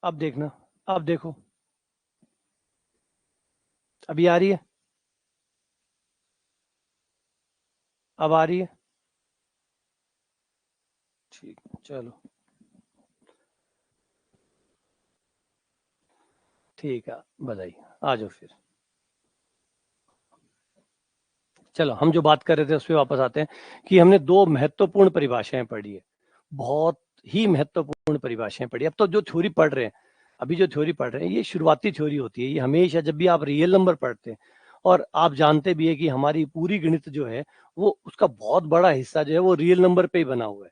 अब देखना, अब देखो, अभी आ रही है, अब आ रही है। ठीक है, चलो ठीक है, बताइए, आ जाओ फिर। चलो हम जो बात कर रहे थे उस पर वापस आते हैं कि हमने दो महत्वपूर्ण परिभाषाएं पढ़ी है, बहुत ही महत्वपूर्ण परिभाषाएं पढ़ी। अब तो जो थ्योरी पढ़ रहे हैं, अभी जो थ्योरी पढ़ रहे हैं, ये शुरुआती थ्योरी होती है। ये हमेशा जब भी आप रियल नंबर पढ़ते हैं, और आप जानते भी है कि हमारी पूरी गणित जो है वो उसका बहुत बड़ा हिस्सा जो है वो रियल नंबर पे ही बना हुआ है,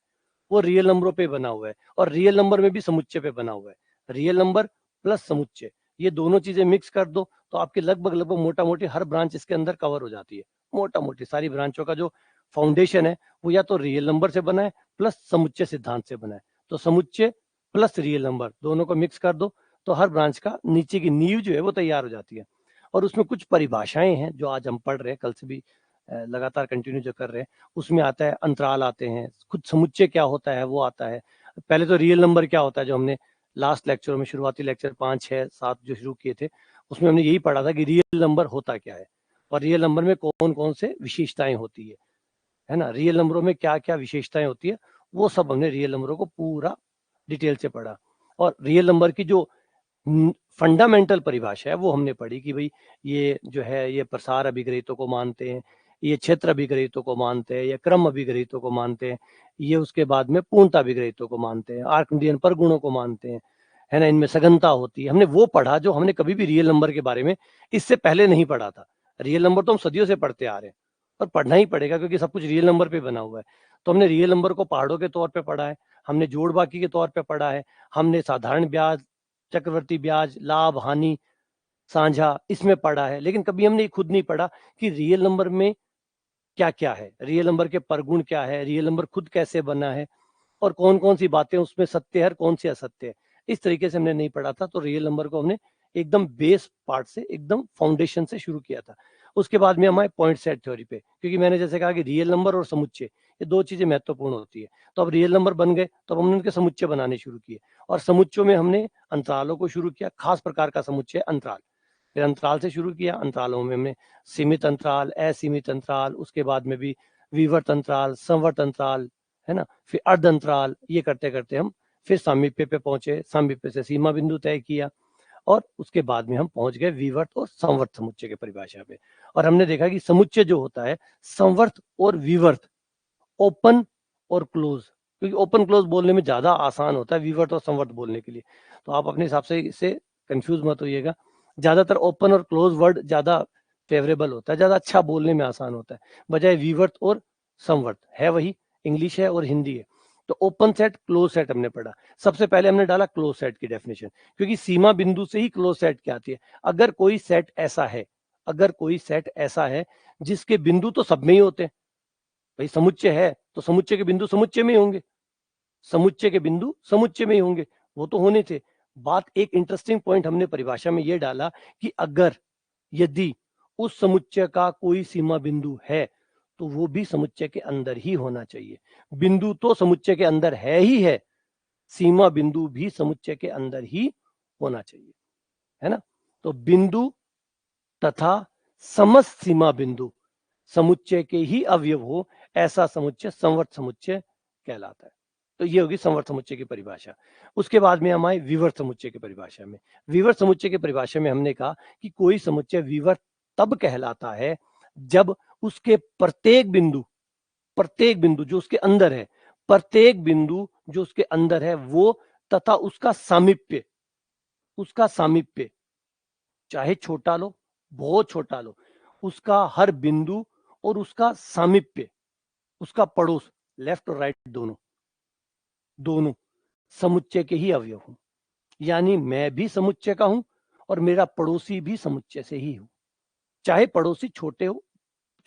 वो रियल नंबरों पे बना हुआ है, और रियल नंबर में भी समुच्चय पे बना हुआ है। रियल नंबर प्लस समुच्चय, ये दोनों चीजें मिक्स कर दो तो आपके लगभग लगभग मोटा मोटी हर ब्रांच इसके अंदर कवर हो जाती है। मोटा मोटी सारी ब्रांचों का जो फाउंडेशन है वो या तो रियल नंबर से बना है प्लस समुच्चय सिद्धांत से बना है। तो समुच्चय प्लस रियल नंबर दोनों को मिक्स कर दो तो हर ब्रांच का नीचे की नींव जो है वो तैयार हो जाती है। और उसमें कुछ परिभाषाएं हैं जो आज हम पढ़ रहे हैं, कल से भी लगातार कंटिन्यू जो कर रहे हैं, उसमें आता है अंतराल आते हैं, खुद समुच्चय क्या होता है वो आता है। पहले तो रियल नंबर क्या होता है, जो हमने लास्ट लेक्चर में, शुरुआती लेक्चर 5, 6, 7 जो शुरू किए थे, उसमें हमने यही पढ़ा था कि रियल नंबर होता क्या है और रियल नंबर में कौन कौन से विशेषताएं होती है ना, रियल नंबरों में क्या क्या विशेषताएं होती है, वो सब हमने रियल नंबरों को पूरा डिटेल से पढ़ा। और रियल नंबर की जो फंडामेंटल परिभाषा है वो हमने पढ़ी कि भाई ये जो है ये प्रसार अभिग्रहितों को मानते हैं, ये क्षेत्र अभिग्रहितों को मानते हैं, ये क्रम अभिग्रहितों को मानते हैं, ये उसके बाद में पूर्णता अभिग्रहितों को मानते हैं, आर्कमिडियन पर गुणों को मानते हैं, है ना, इनमें सघनता होती है। हमने वो पढ़ा जो हमने कभी भी रियल नंबर के बारे में इससे पहले नहीं पढ़ा था। रियल नंबर तो हम सदियों से पढ़ते आ रहे हैं और पढ़ना ही पड़ेगा क्योंकि सब कुछ रियल नंबर पे बना हुआ है। तो हमने रियल नंबर को पहाड़ों के तौर पे पढ़ा है, हमने जोड़ बाकी के तौर पे पढ़ा है, हमने साधारण ब्याज, चक्रवर्ती ब्याज, लाभ हानि, साझा, इसमें पढ़ा है। लेकिन कभी हमने खुद नहीं पढ़ा कि रियल नंबर में क्या क्या है, रियल नंबर के परगुण क्या है, रियल नंबर खुद कैसे बना है और कौन कौन सी बातें उसमें सत्य है और कौन सी असत्य है। इस तरीके से हमने नहीं पढ़ा था। तो रियल नंबर को हमने एकदम बेस पार्ट से, एकदम फाउंडेशन से शुरू किया था। उसके बाद में हमारे पॉइंट सेट थ्योरी पे, क्योंकि मैंने जैसे कहा कि रियल नंबर और समुच्चय ये दो चीजें महत्वपूर्ण होती है। तो अब रियल नंबर बन गए तो हमने उनके समुच्चय बनाने शुरू किए और समुच्चयों में हमने अंतरालों को शुरू किया। खास प्रकार का समुच्चय अंतराल, फिर अंतराल से शुरू किया। अंतरालों में हमने सीमित अंतराल, असीमित अंतराल, उसके बाद में भी विवर्त अंतराल, संवर्त अंतराल, है ना, फिर अर्ध अंतराल, ये करते करते हम फिर सामीप्य पे पहुंचे। सामीप्य से सीमा बिंदु तय किया और उसके बाद में हम पहुंच गए विवर्त और संवर्त समुच्चय के परिभाषा पे। और हमने देखा कि समुच्चय जो होता है संवर्त और विवर्त, ओपन और क्लोज, क्योंकि ओपन क्लोज बोलने में ज्यादा आसान होता है विवर्त और संवर्त बोलने के लिए। तो आप अपने हिसाब से इससे कंफ्यूज मत होइएगा। ज्यादातर ओपन और क्लोज वर्ड ज्यादा फेवरेबल होता है, ज्यादा अच्छा बोलने में आसान होता है, बजाय विवर्त और संवर्त है वही इंग्लिश है और हिंदी है। तो ओपन सेट क्लोज सेट हमने पढ़ा। सबसे पहले हमने डाला क्लोज सेट की डेफिनेशन, क्योंकि सीमा बिंदु से ही क्लोज सेट क्या आती है। अगर कोई सेट ऐसा है, अगर कोई सेट ऐसा है जिसके बिंदु तो सब में ही होते हैं, भाई समुच्चय है तो समुच्चय के बिंदु समुच्चय में ही होंगे, समुच्चय के बिंदु समुच्चय में ही होंगे, वो तो होने थे। बात, एक इंटरेस्टिंग पॉइंट हमने परिभाषा में ये डाला कि अगर, यदि उस समुच्चय का कोई सीमा बिंदु है तो वो भी समुच्चय के अंदर ही होना चाहिए। बिंदु तो समुच्चय के अंदर है ही है, सीमा बिंदु भी समुच्चय के अंदर ही होना चाहिए, है ना। तो बिंदु तथा समस्त सीमा बिंदु समुच्चय के ही अवयव हो, ऐसा समुच्चय संवर्त समुच्चय कहलाता है। तो ये होगी संवर्त समुच्चय की परिभाषा। उसके बाद में हम आए विवर्त समुच्चय की परिभाषा में। विवर्त समुच्चय की परिभाषा में हमने कहा कि कोई समुच्चय विवर्त तब कहलाता है जब उसके प्रत्येक बिंदु जो उसके अंदर है, प्रत्येक बिंदु जो उसके अंदर है वो तथा उसका सामीप्य, चाहे छोटा लो, बहुत छोटा लो, उसका हर बिंदु और उसका सामीप्य, उसका पड़ोस, लेफ्ट और राइट दोनों, दोनों समुच्चय के ही अवयव हूं। यानी मैं भी समुच्चय का हूं और मेरा पड़ोसी भी समुच्चय से ही हो। चाहे पड़ोसी छोटे हो,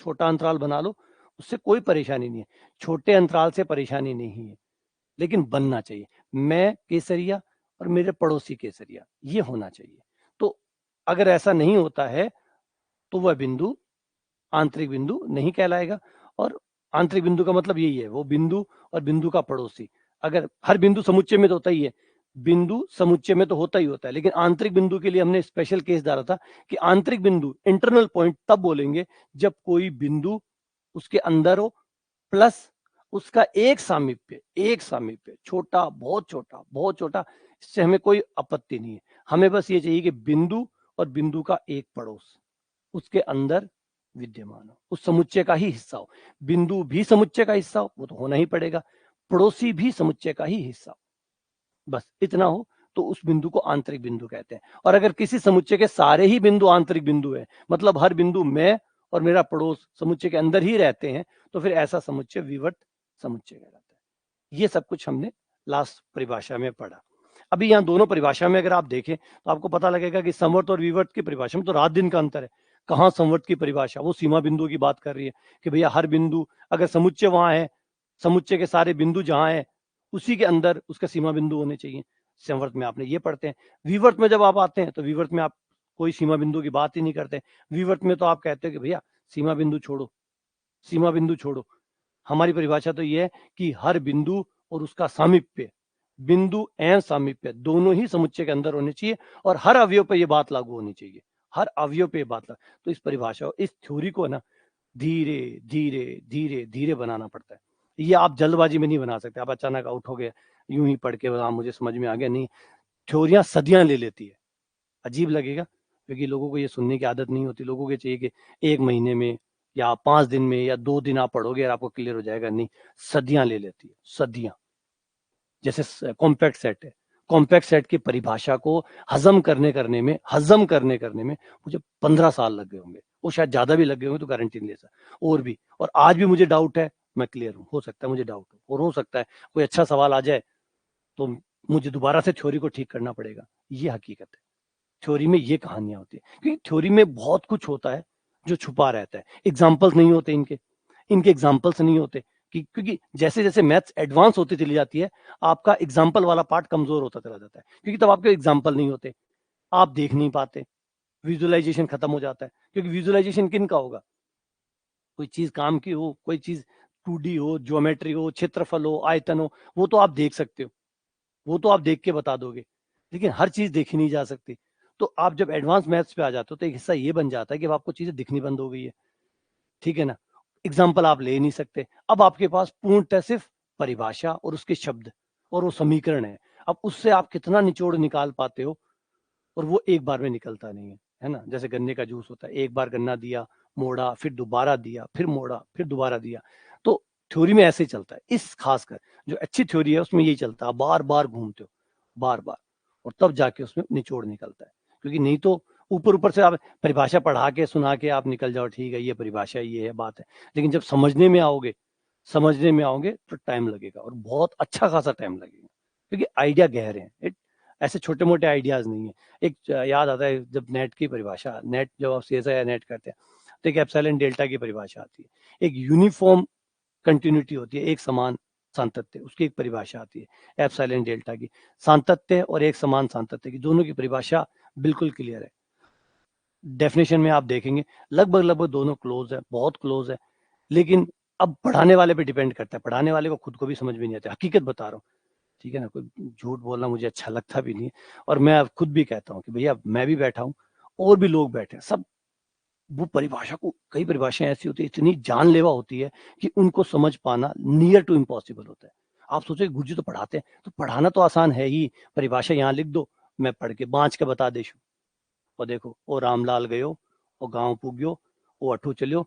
छोटा अंतराल बना लो, उससे कोई परेशानी नहीं है, छोटे अंतराल से परेशानी नहीं है, लेकिन बनना चाहिए मैं केसरिया और मेरे पड़ोसी केसरिया, ये होना चाहिए। तो अगर ऐसा नहीं होता है तो वह बिंदु आंतरिक बिंदु नहीं कहलाएगा। और आंतरिक बिंदु का मतलब यही है, वो बिंदु और बिंदु का पड़ोसी। अगर हर बिंदु समुच्चय में तो होता ही है, बिंदु समुच्चय में तो होता ही होता है, लेकिन आंतरिक बिंदु के लिए हमने स्पेशल केस डाला था कि आंतरिक बिंदु इंटरनल पॉइंट तब बोलेंगे जब कोई बिंदु उसके अंदर हो प्लस उसका एक सामीप्य छोटा, बहुत छोटा, इससे हमें कोई आपत्ति नहीं है। हमें बस ये चाहिए कि बिंदु और बिंदु का एक पड़ोस उसके अंदर विद्यमान हो, उस समुच्चय का ही हिस्सा हो। बिंदु भी समुच्चय का हिस्सा हो, वो तो होना ही पड़ेगा, पड़ोसी भी समुच्चय का ही हिस्सा हो, बस इतना हो तो उस बिंदु को आंतरिक बिंदु कहते हैं। और अगर किसी समुच्चय के सारे ही बिंदु आंतरिक बिंदु है, मतलब हर बिंदु मैं और मेरा पड़ोस समुच्चय के अंदर ही रहते हैं, तो फिर ऐसा समुच्चय विवर्त समुच्चय कहलाता है। ये सब कुछ हमने लास्ट परिभाषा में पढ़ा। अभी यहाँ दोनों परिभाषा में अगर आप देखें तो आपको पता लगेगा कि समवर्त और विवर्त की परिभाषा में तो रात दिन का अंतर है। कहाँ समवर्त की परिभाषा वो सीमा बिंदु की बात कर रही है कि भैया हर बिंदु अगर समुच्चय वहां है, समुच्चय के सारे बिंदु जहां है उसी के अंदर उसका सीमा बिंदु होने चाहिए। समवर्त में आपने ये पढ़ते हैं। विवर्त में जब आप आते हैं तो विवर्त में आप कोई सीमा बिंदु की बात ही नहीं करते। विवर्त में तो आप कहते हैं कि भैया सीमा बिंदु छोड़ो, सीमा बिंदु छोड़ो। हमारी परिभाषा तो ये है कि हर बिंदु और उसका सामीप्य, बिंदु एवं सामीप्य दोनों ही समुच्चय के अंदर होने चाहिए और हर अवयव पे ये बात लागू होनी चाहिए, हर अवयव पे बात लागू। तो इस परिभाषा, इस थ्योरी को ना धीरे धीरे धीरे धीरे बनाना पड़ता है। ये आप जल्दबाजी में नहीं बना सकते। आप अचानक आउट हो गए यूं ही पढ़ के मुझे समझ में आ गया, नहीं। थ्योरियां सदियां ले लेती है। अजीब लगेगा क्योंकि लोगों को ये सुनने की आदत नहीं होती। लोगों को चाहिए कि 1 महीने में या 5 दिन में या 2 दिन आप पढ़ोगे और आपको क्लियर हो जाएगा। नहीं, सदियां ले लेती है, सदियां। जैसे कॉम्पैक्ट सेट है, कॉम्पैक्ट सेट की परिभाषा को हजम करने में मुझे 15 साल लग गए होंगे, वो शायद ज्यादा भी लग गए होंगे, तो गारंटी नहीं ले सकता। और भी, और आज भी मुझे डाउट है, मैं क्लियर हूँ, हो सकता है मुझे डाउट हो, और हो सकता है कोई अच्छा सवाल आ जाए तो मुझे दोबारा से थ्योरी को ठीक करना पड़ेगा। ये हकीकत है, थ्योरी में ये कहानियां होती है, क्योंकि थ्योरी में बहुत कुछ होता है जो छुपा रहता है। एग्जाम्पल्स नहीं होते इनके, इनके एग्जाम्पल्स नहीं होते कि क्योंकि जैसे जैसे मैथ्स एडवांस होती चली जाती है, आपका एग्जाम्पल वाला पार्ट कमजोर होता चला जाता है, क्योंकि तब आपके एग्जाम्पल नहीं होते, आप देख नहीं पाते, विजुअलाइजेशन खत्म हो जाता है। क्योंकि विजुअलाइजेशन किन का होगा? कोई चीज काम की हो, कोई चीज 2D हो, ज्योमेट्री हो, क्षेत्रफल हो, आयतन हो, वो तो आप देख सकते हो, वो तो आप देख के बता दोगे, लेकिन हर चीज देखी नहीं जा सकती। तो आप जब एडवांस मैथ्स पे आ जाते हो तो एक हिस्सा ये बन जाता है कि अब आपको चीजें दिखनी बंद हो गई है, ठीक है ना। एग्जाम्पल आप ले नहीं सकते। अब आपके पास पूर्णतः सिर्फ परिभाषा और उसके शब्द और वो समीकरण है। अब उससे आप कितना निचोड़ निकाल पाते हो, और वो एक बार में निकलता नहीं है ना। जैसे गन्ने का जूस होता है, एक बार गन्ना दिया, मोड़ा, फिर दोबारा दिया, फिर मोड़ा, फिर दोबारा दिया। तो थ्योरी में ऐसे ही चलता है। इस खासकर जो अच्छी थ्योरी है उसमें यही चलता है, बार बार घूमते हो, बार बार, और तब जाके उसमें निचोड़ निकलता है। क्योंकि नहीं तो ऊपर ऊपर से आप परिभाषा पढ़ा के सुना के आप निकल जाओ, ठीक है ये परिभाषा, ये है, बात है, लेकिन जब समझने में आओगे तो टाइम लगेगा, और बहुत अच्छा खासा टाइम लगेगा, क्योंकि आइडिया गहरे हैं। ऐसे छोटे मोटे आइडियाज नहीं है। एक याद आता है जब नेट की परिभाषा, नेट जब आप CSI या नेट करते हैं तो एक एप्सिलॉन डेल्टा की परिभाषा आती है, एक यूनिफॉर्म कंटिन्यूटी होती है, एक समान सातत्य, उसकी एक परिभाषा आती है एप्सिलॉन डेल्टा की। सातत्य और एक समान सातत्य की दोनों की परिभाषा बिल्कुल क्लियर है। डेफिनेशन में आप देखेंगे लगभग लगभग दोनों क्लोज है, बहुत क्लोज है, लेकिन अब पढ़ाने वाले पे डिपेंड करता है। पढ़ाने वाले को खुद को भी समझ में नहीं आता, हकीकत बता रहा हूँ, ठीक है ना। कोई झूठ बोलना मुझे अच्छा लगता भी नहीं है, और मैं खुद भी कहता हूँ कि भैया मैं भी बैठा हूँ और भी लोग बैठे हैं, सब वो परिभाषा को, कई परिभाषाएं ऐसी होती है, इतनी जानलेवा होती है कि उनको समझ पाना नियर टू इम्पॉसिबल होता है। आप सोचो गुरुजी तो पढ़ाते हैं, तो पढ़ाना तो आसान है ही, परिभाषा यहाँ लिख दो, मैं पढ़ के बाँच के बता देशू, और देखो ओ रामलाल गयो, ओ गांव पुग्यो, ओ अठू चलियो,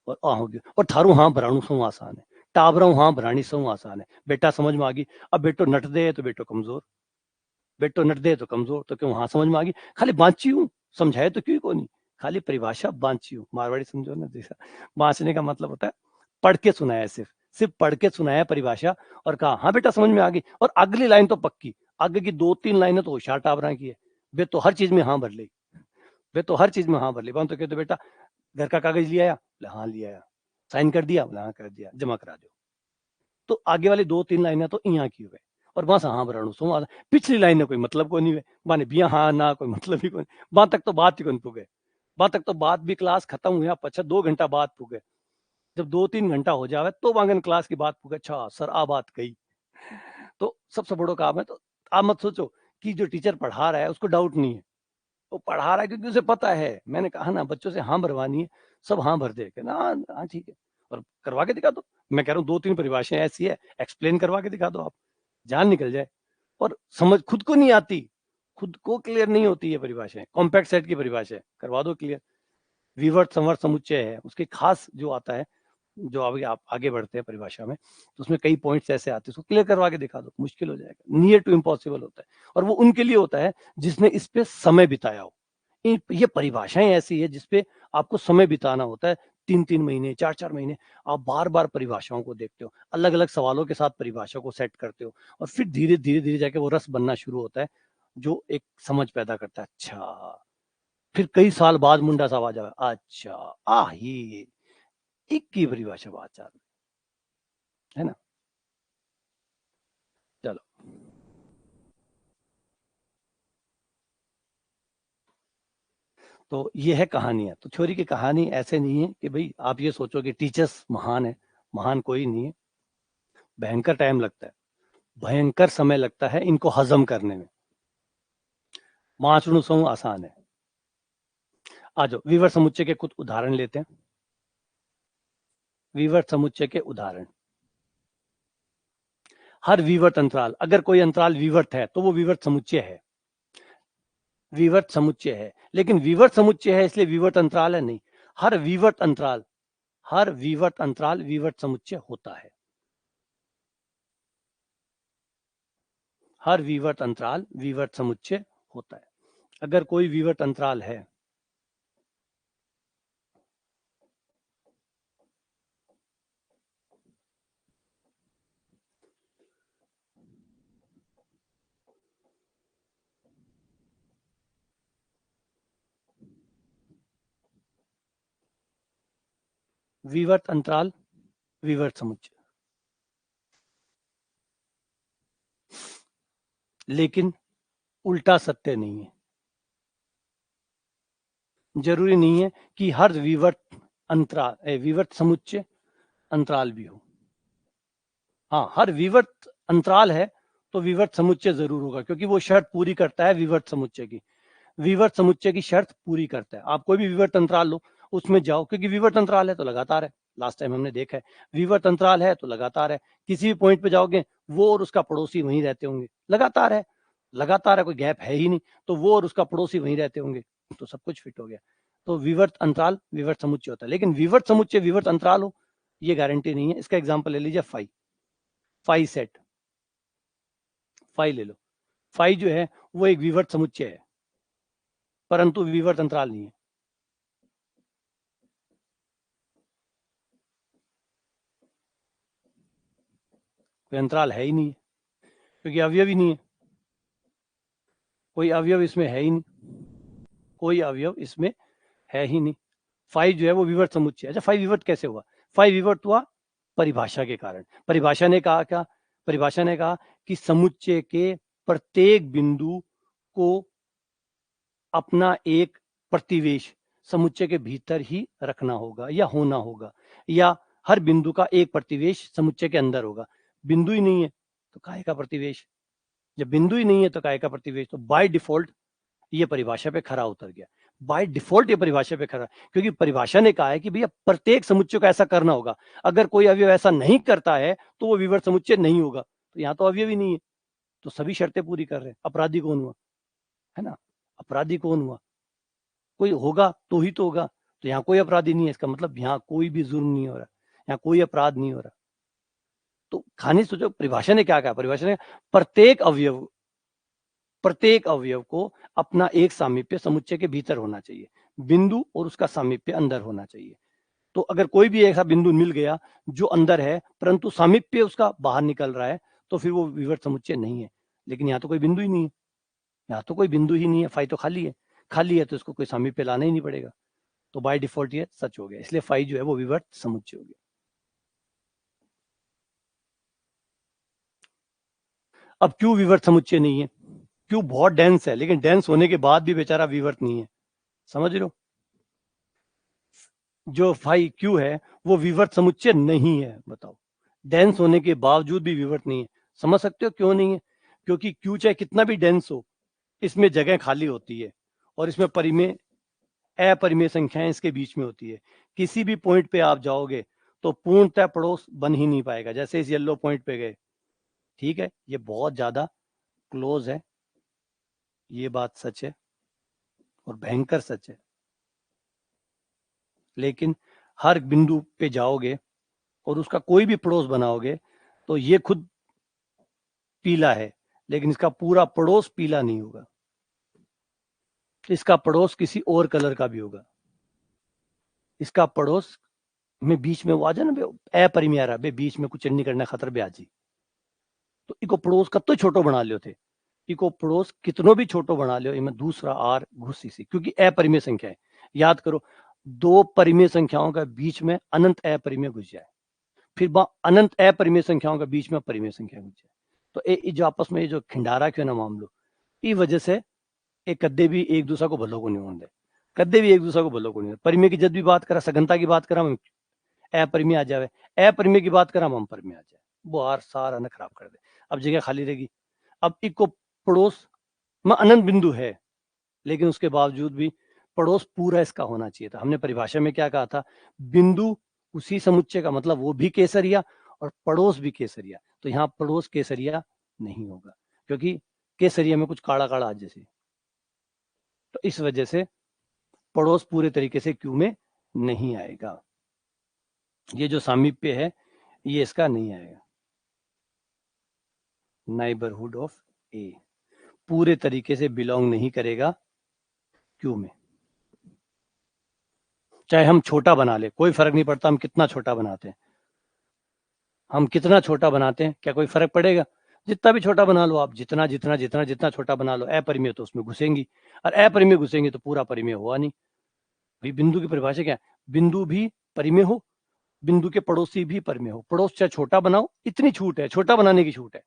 और आ हो गयो, और थारू हाँ भराणु सौ आसान है, टाबराऊ हाँ भराणी सौ आसान है। बेटा समझ में आ गई। अब बेटो नट दे तो बेटो कमजोर, बेटो नट दे तो कमजोर, तो क्यों हाँ समझ में आ गई, खाली बांची हूँ, समझाए तो क्यों को नहीं, खाली परिभाषा बांची हूँ। मारवाड़ी समझो ना, जैसा बांचने का मतलब होता है पढ़ के सुनाया, सिर्फ सिर्फ पढ़ के सुनाया परिभाषा, और कहा हाँ बेटा समझ में आ गई, और अगली लाइन तो पक्की, आगे की 2-3 लाइनें तो होशियार टाबरा की है। वे तो हर चीज में हाँ भर ले, वे तो हर चीज में हाँ भर ले। तो कहते बेटा घर का कागज लिया आया, बोले हाँ लिया आया, साइन कर दिया, बोले हाँ कर दिया, जमा करा दो। तो आगे वाली 2-3 लाइनें तो यहाँ की हुए, और वहां से हाँ भरणु सो पिछली लाइन में कोई मतलब को नहीं हुए, माने बिया हाँ ना कोई मतलब ही कोई, वहां तक तो बात ही कौन पुगे, वहां तक तो बात भी क्लास खत्म हुआ पछा 2 घंटा बाद पुगे। जब 2-3 घंटा हो जावे तो वांगन क्लास की बात पुगे, अच्छा सर आ बात कही। तो सबसे बड़ो काम है तो आप मत सोचो कि जो टीचर पढ़ा रहा है उसको डाउट नहीं है, वो पढ़ा रहा है क्योंकि उसे पता है। मैंने कहा ना बच्चों से हाँ भरवानी है, सब हाँ भर दे ना, हाँ ठीक है, और करवा के दिखा दो। मैं कह रहा हूँ 2-3 परिभाषाएं ऐसी है, एक्सप्लेन करवा के दिखा दो, आप जान निकल जाए। और समझ खुद को नहीं आती, खुद को क्लियर नहीं होती है परिभाषाएं, कॉम्पैक्ट सेट की परिभाषा करवा दो क्लियर। विवर्त संवर्त समुच्चय है, उसके खास जो आता है, जो अभी आप आगे बढ़ते हैं परिभाषा में, तो उसमें कई पॉइंट्स ऐसे आते हैं, उसको क्लियर करवा के दिखा दो, मुश्किल हो जाएगा, नियर टू इम्पॉसिबल होता है। और वो उनके लिए होता है जिसने इस पे समय बिताया हो। ये परिभाषाएं ऐसी है जिसपे आपको समय बिताना होता है, 3-3 महीने, 4-4 महीने आप बार बार परिभाषाओं को देखते हो, अलग अलग सवालों के साथ परिभाषा को सेट करते हो, और फिर धीरे धीरे धीरे जाके वो रस बनना शुरू होता है, जो एक समझ पैदा करता है। अच्छा, फिर कई साल बाद मुंडा सा आवाज आया, अच्छा ये एक की परिभाषा बात चाल है ना। चलो, तो ये है कहानियां। तो थ्योरी की कहानी ऐसे नहीं है कि भाई आप ये सोचो कि टीचर्स महान है, महान कोई नहीं है। भयंकर टाइम लगता है, भयंकर समय लगता है इनको हजम करने में। माचणु सौ आसान है। आ जाओ विवर समुच्चय के कुछ उदाहरण लेते हैं। विवर समुच्चय के उदाहरण, हर विवर्त अंतराल, अगर कोई अंतराल विवर्त है तो वो विवर्त समुच्चय है, विवर्त समुच्चय है। लेकिन विवर्त समुच्चय है इसलिए विवर्त अंतराल है नहीं, हर विवर्त अंतराल, हर विवर्त अंतराल विवर्त समुच्चय होता है। हर विवर्त अंतराल विवर्त समुच्चय होता है। अगर कोई विवर्त अंतराल है, विवर्त अंतराल विवर्त समुच्चय, लेकिन उल्टा सत्य नहीं है। जरूरी नहीं है कि हर विवर्त अंतराल विवर्त समुच्चय अंतराल भी हो। हाँ, हर विवर्त अंतराल है तो विवर्त समुच्चय जरूर होगा, क्योंकि वो शर्त पूरी करता है विवर्त समुच्चय की, विवर्त समुच्चय की शर्त पूरी करता है। आप कोई भी विवर्त अंतराल लो, उसमें जाओ, क्योंकि विवर्त अंतराल है तो लगातार है, लास्ट टाइम हमने देखा है। विवर्त अंतराल है तो लगातार है, किसी भी पॉइंट पे जाओगे वो और उसका पड़ोसी वहीं रहते होंगे, लगातार है, लगातार है, कोई गैप है ही नहीं, तो वो और उसका पड़ोसी वहीं रहते होंगे, तो सब कुछ फिट हो गया। तो विवर्त अंतराल विवर्त समुच्चय होता है, लेकिन विवर्त समुच्चय विवर्त अंतराल हो ये गारंटी नहीं है। इसका एग्जाम्पल ले लीजिए फाई, फाई सेट, फाई ले लो। फाई जो है वो एक विवर्त समुच्चय है, परंतु विवर्त अंतराल नहीं है। कोई अंतराल है ही नहीं है, क्योंकि अवयव ही नहीं है, कोई अवयव इसमें है ही नहीं, कोई अवयव इसमें है ही नहीं। फाई जो है वो विवर्त समुच्चय। अच्छा, फाई विवर्त कैसे हुआ? फाई विवर्त हुआ परिभाषा के कारण। परिभाषा ने कहा क्या? परिभाषा ने कहा कि समुच्चय के प्रत्येक बिंदु को अपना एक प्रतिवेश समुच्चय के भीतर ही रखना होगा या होना होगा, या हर बिंदु का एक प्रतिवेश समुच्चय के अंदर होगा। बिंदु ही नहीं है तो काहे का प्रतिवेश? जब बिंदु ही नहीं है तो काहे का प्रतिवेश? तो बाय डिफॉल्ट ये परिभाषा पे खरा उतर गया। बाय डिफॉल्ट ये परिभाषा पे खरा, क्योंकि परिभाषा ने कहा है कि भैया प्रत्येक समुच्चय को ऐसा करना होगा, अगर कोई अवयव ऐसा नहीं करता है तो वो विवर्त समुच्चय नहीं होगा। तो यहाँ तो अवयव ही नहीं है, तो सभी शर्तें पूरी कर रहे हैं। अपराधी कौन हुआ? है ना, अपराधी कौन हुआ? कोई होगा तो ही तो होगा। तो यहाँ कोई अपराधी नहीं है, इसका मतलब यहाँ कोई भी जुर्म नहीं हो रहा, यहाँ कोई अपराध नहीं हो रहा। तो खाने सोचो परिभाषा ने क्या कहा? परिभाषा ने प्रत्येक अवयव को अपना एक सामीप्य समुच्चय के भीतर होना चाहिए, बिंदु और उसका सामीप्य अंदर होना चाहिए। तो अगर कोई भी ऐसा बिंदु मिल गया जो अंदर है परंतु सामीप्य उसका बाहर निकल रहा है, तो फिर वो विवर्त समुच्चय नहीं है। लेकिन यहाँ तो कोई बिंदु ही नहीं है, यहाँ तो कोई बिंदु ही नहीं है, फाई तो खाली है, खाली है तो इसको कोई सामीप्य लाना ही नहीं पड़ेगा। तो बाय डिफॉल्ट ये सच हो गया, इसलिए फाई जो है वो विवर्त समुच्चय हो गया। अब क्यों विवर्त समुच्चय नहीं है? क्यों बहुत डेंस है, लेकिन डेंस होने के बाद भी बेचारा विवर्त नहीं है, समझ रहे हो? जो फाई क्यू है वो विवर्त समुच्चय नहीं है, बताओ, डेंस होने के बावजूद भी विवर्त नहीं है। समझ सकते हो क्यों नहीं है? क्योंकि क्यू चाहे कितना भी डेंस हो, इसमें जगह खाली होती है और इसमें परिमेय अपरिमेय संख्याएं इसके बीच में होती है। किसी भी पॉइंट पे आप जाओगे तो पूर्णतः पड़ोस बन ही नहीं पाएगा। जैसे इस येलो पॉइंट पे गए, ठीक है, ये बहुत ज्यादा क्लोज है, ये बात सच है और भयंकर सच है। लेकिन हर बिंदु पे जाओगे और उसका कोई भी पड़ोस बनाओगे तो ये खुद पीला है, लेकिन इसका पूरा पड़ोस पीला नहीं होगा, इसका पड़ोस किसी और कलर का भी होगा। इसका पड़ोस में बीच में वो आ जाए ना अपरिमेय आ रहा बे, बीच में कुछ नहीं करना खतर भी आजी, तो इको पड़ोस कब तो छोटो बना लियो थे, इको पड़ोस कितनो भी छोटो बना लियो, इनमें दूसरा आर घुस सी, क्योंकि अपरिमेय संख्या है। याद करो, दो परिमेय संख्याओं का बीच में अनंत अपरिमेय घुस जाए, फिर अनंत अपरिमेय संख्याओं के बीच में परिमेय संख्या घुस जाए, तो ये जो आपस में ये जो खिंडारा क्यों ना मामलो, ई वजह से एक कद्दे भी एक दूसरे को भलो को नहीं होने दे, कद्दे भी एक दूसरे को भलो को नहीं। परिमेय की जब भी बात करा, सघनता की बात करा, हम अपरिमेय आ जाए, अपरिमेय की बात करा हम परिमेय आ जाए, वो आर सारा न खराब कर दे। अब जगह खाली रहेगी। अब इको पड़ोस में अनंत बिंदु है, लेकिन उसके बावजूद भी पड़ोस पूरा इसका होना चाहिए था। हमने परिभाषा में क्या कहा था, बिंदु उसी समुच्चय का, मतलब वो भी केसरिया और पड़ोस भी केसरिया। तो यहाँ पड़ोस केसरिया नहीं होगा, क्योंकि केसरिया में कुछ काला काला जैसे, तो इस वजह से पड़ोस पूरे तरीके से क्यू में नहीं आएगा। ये जो सामीप्य है ये इसका नहीं आएगा, नाइबरहुड ऑफ ए पूरे तरीके से बिलोंग नहीं करेगा क्यू में। चाहे हम छोटा बना ले, कोई फर्क नहीं पड़ता हम कितना छोटा बनाते हैं, हम कितना छोटा बनाते हैं, क्या कोई फर्क पड़ेगा? जितना भी छोटा बना लो आप, जितना जितना जितना जितना छोटा बना लो, अपरिमेय तो उसमें घुसेंगी, और अपरिमेय घुसेंगी तो पूरा परिमेय हुआ नहीं। भाई बिंदु की परिभाषा क्या है, बिंदु भी परिमेय हो, बिंदु के पड़ोसी भी परिमेय हो। पड़ोस चाहे छोटा बनाओ, इतनी छूट है, छोटा बनाने की छूट है,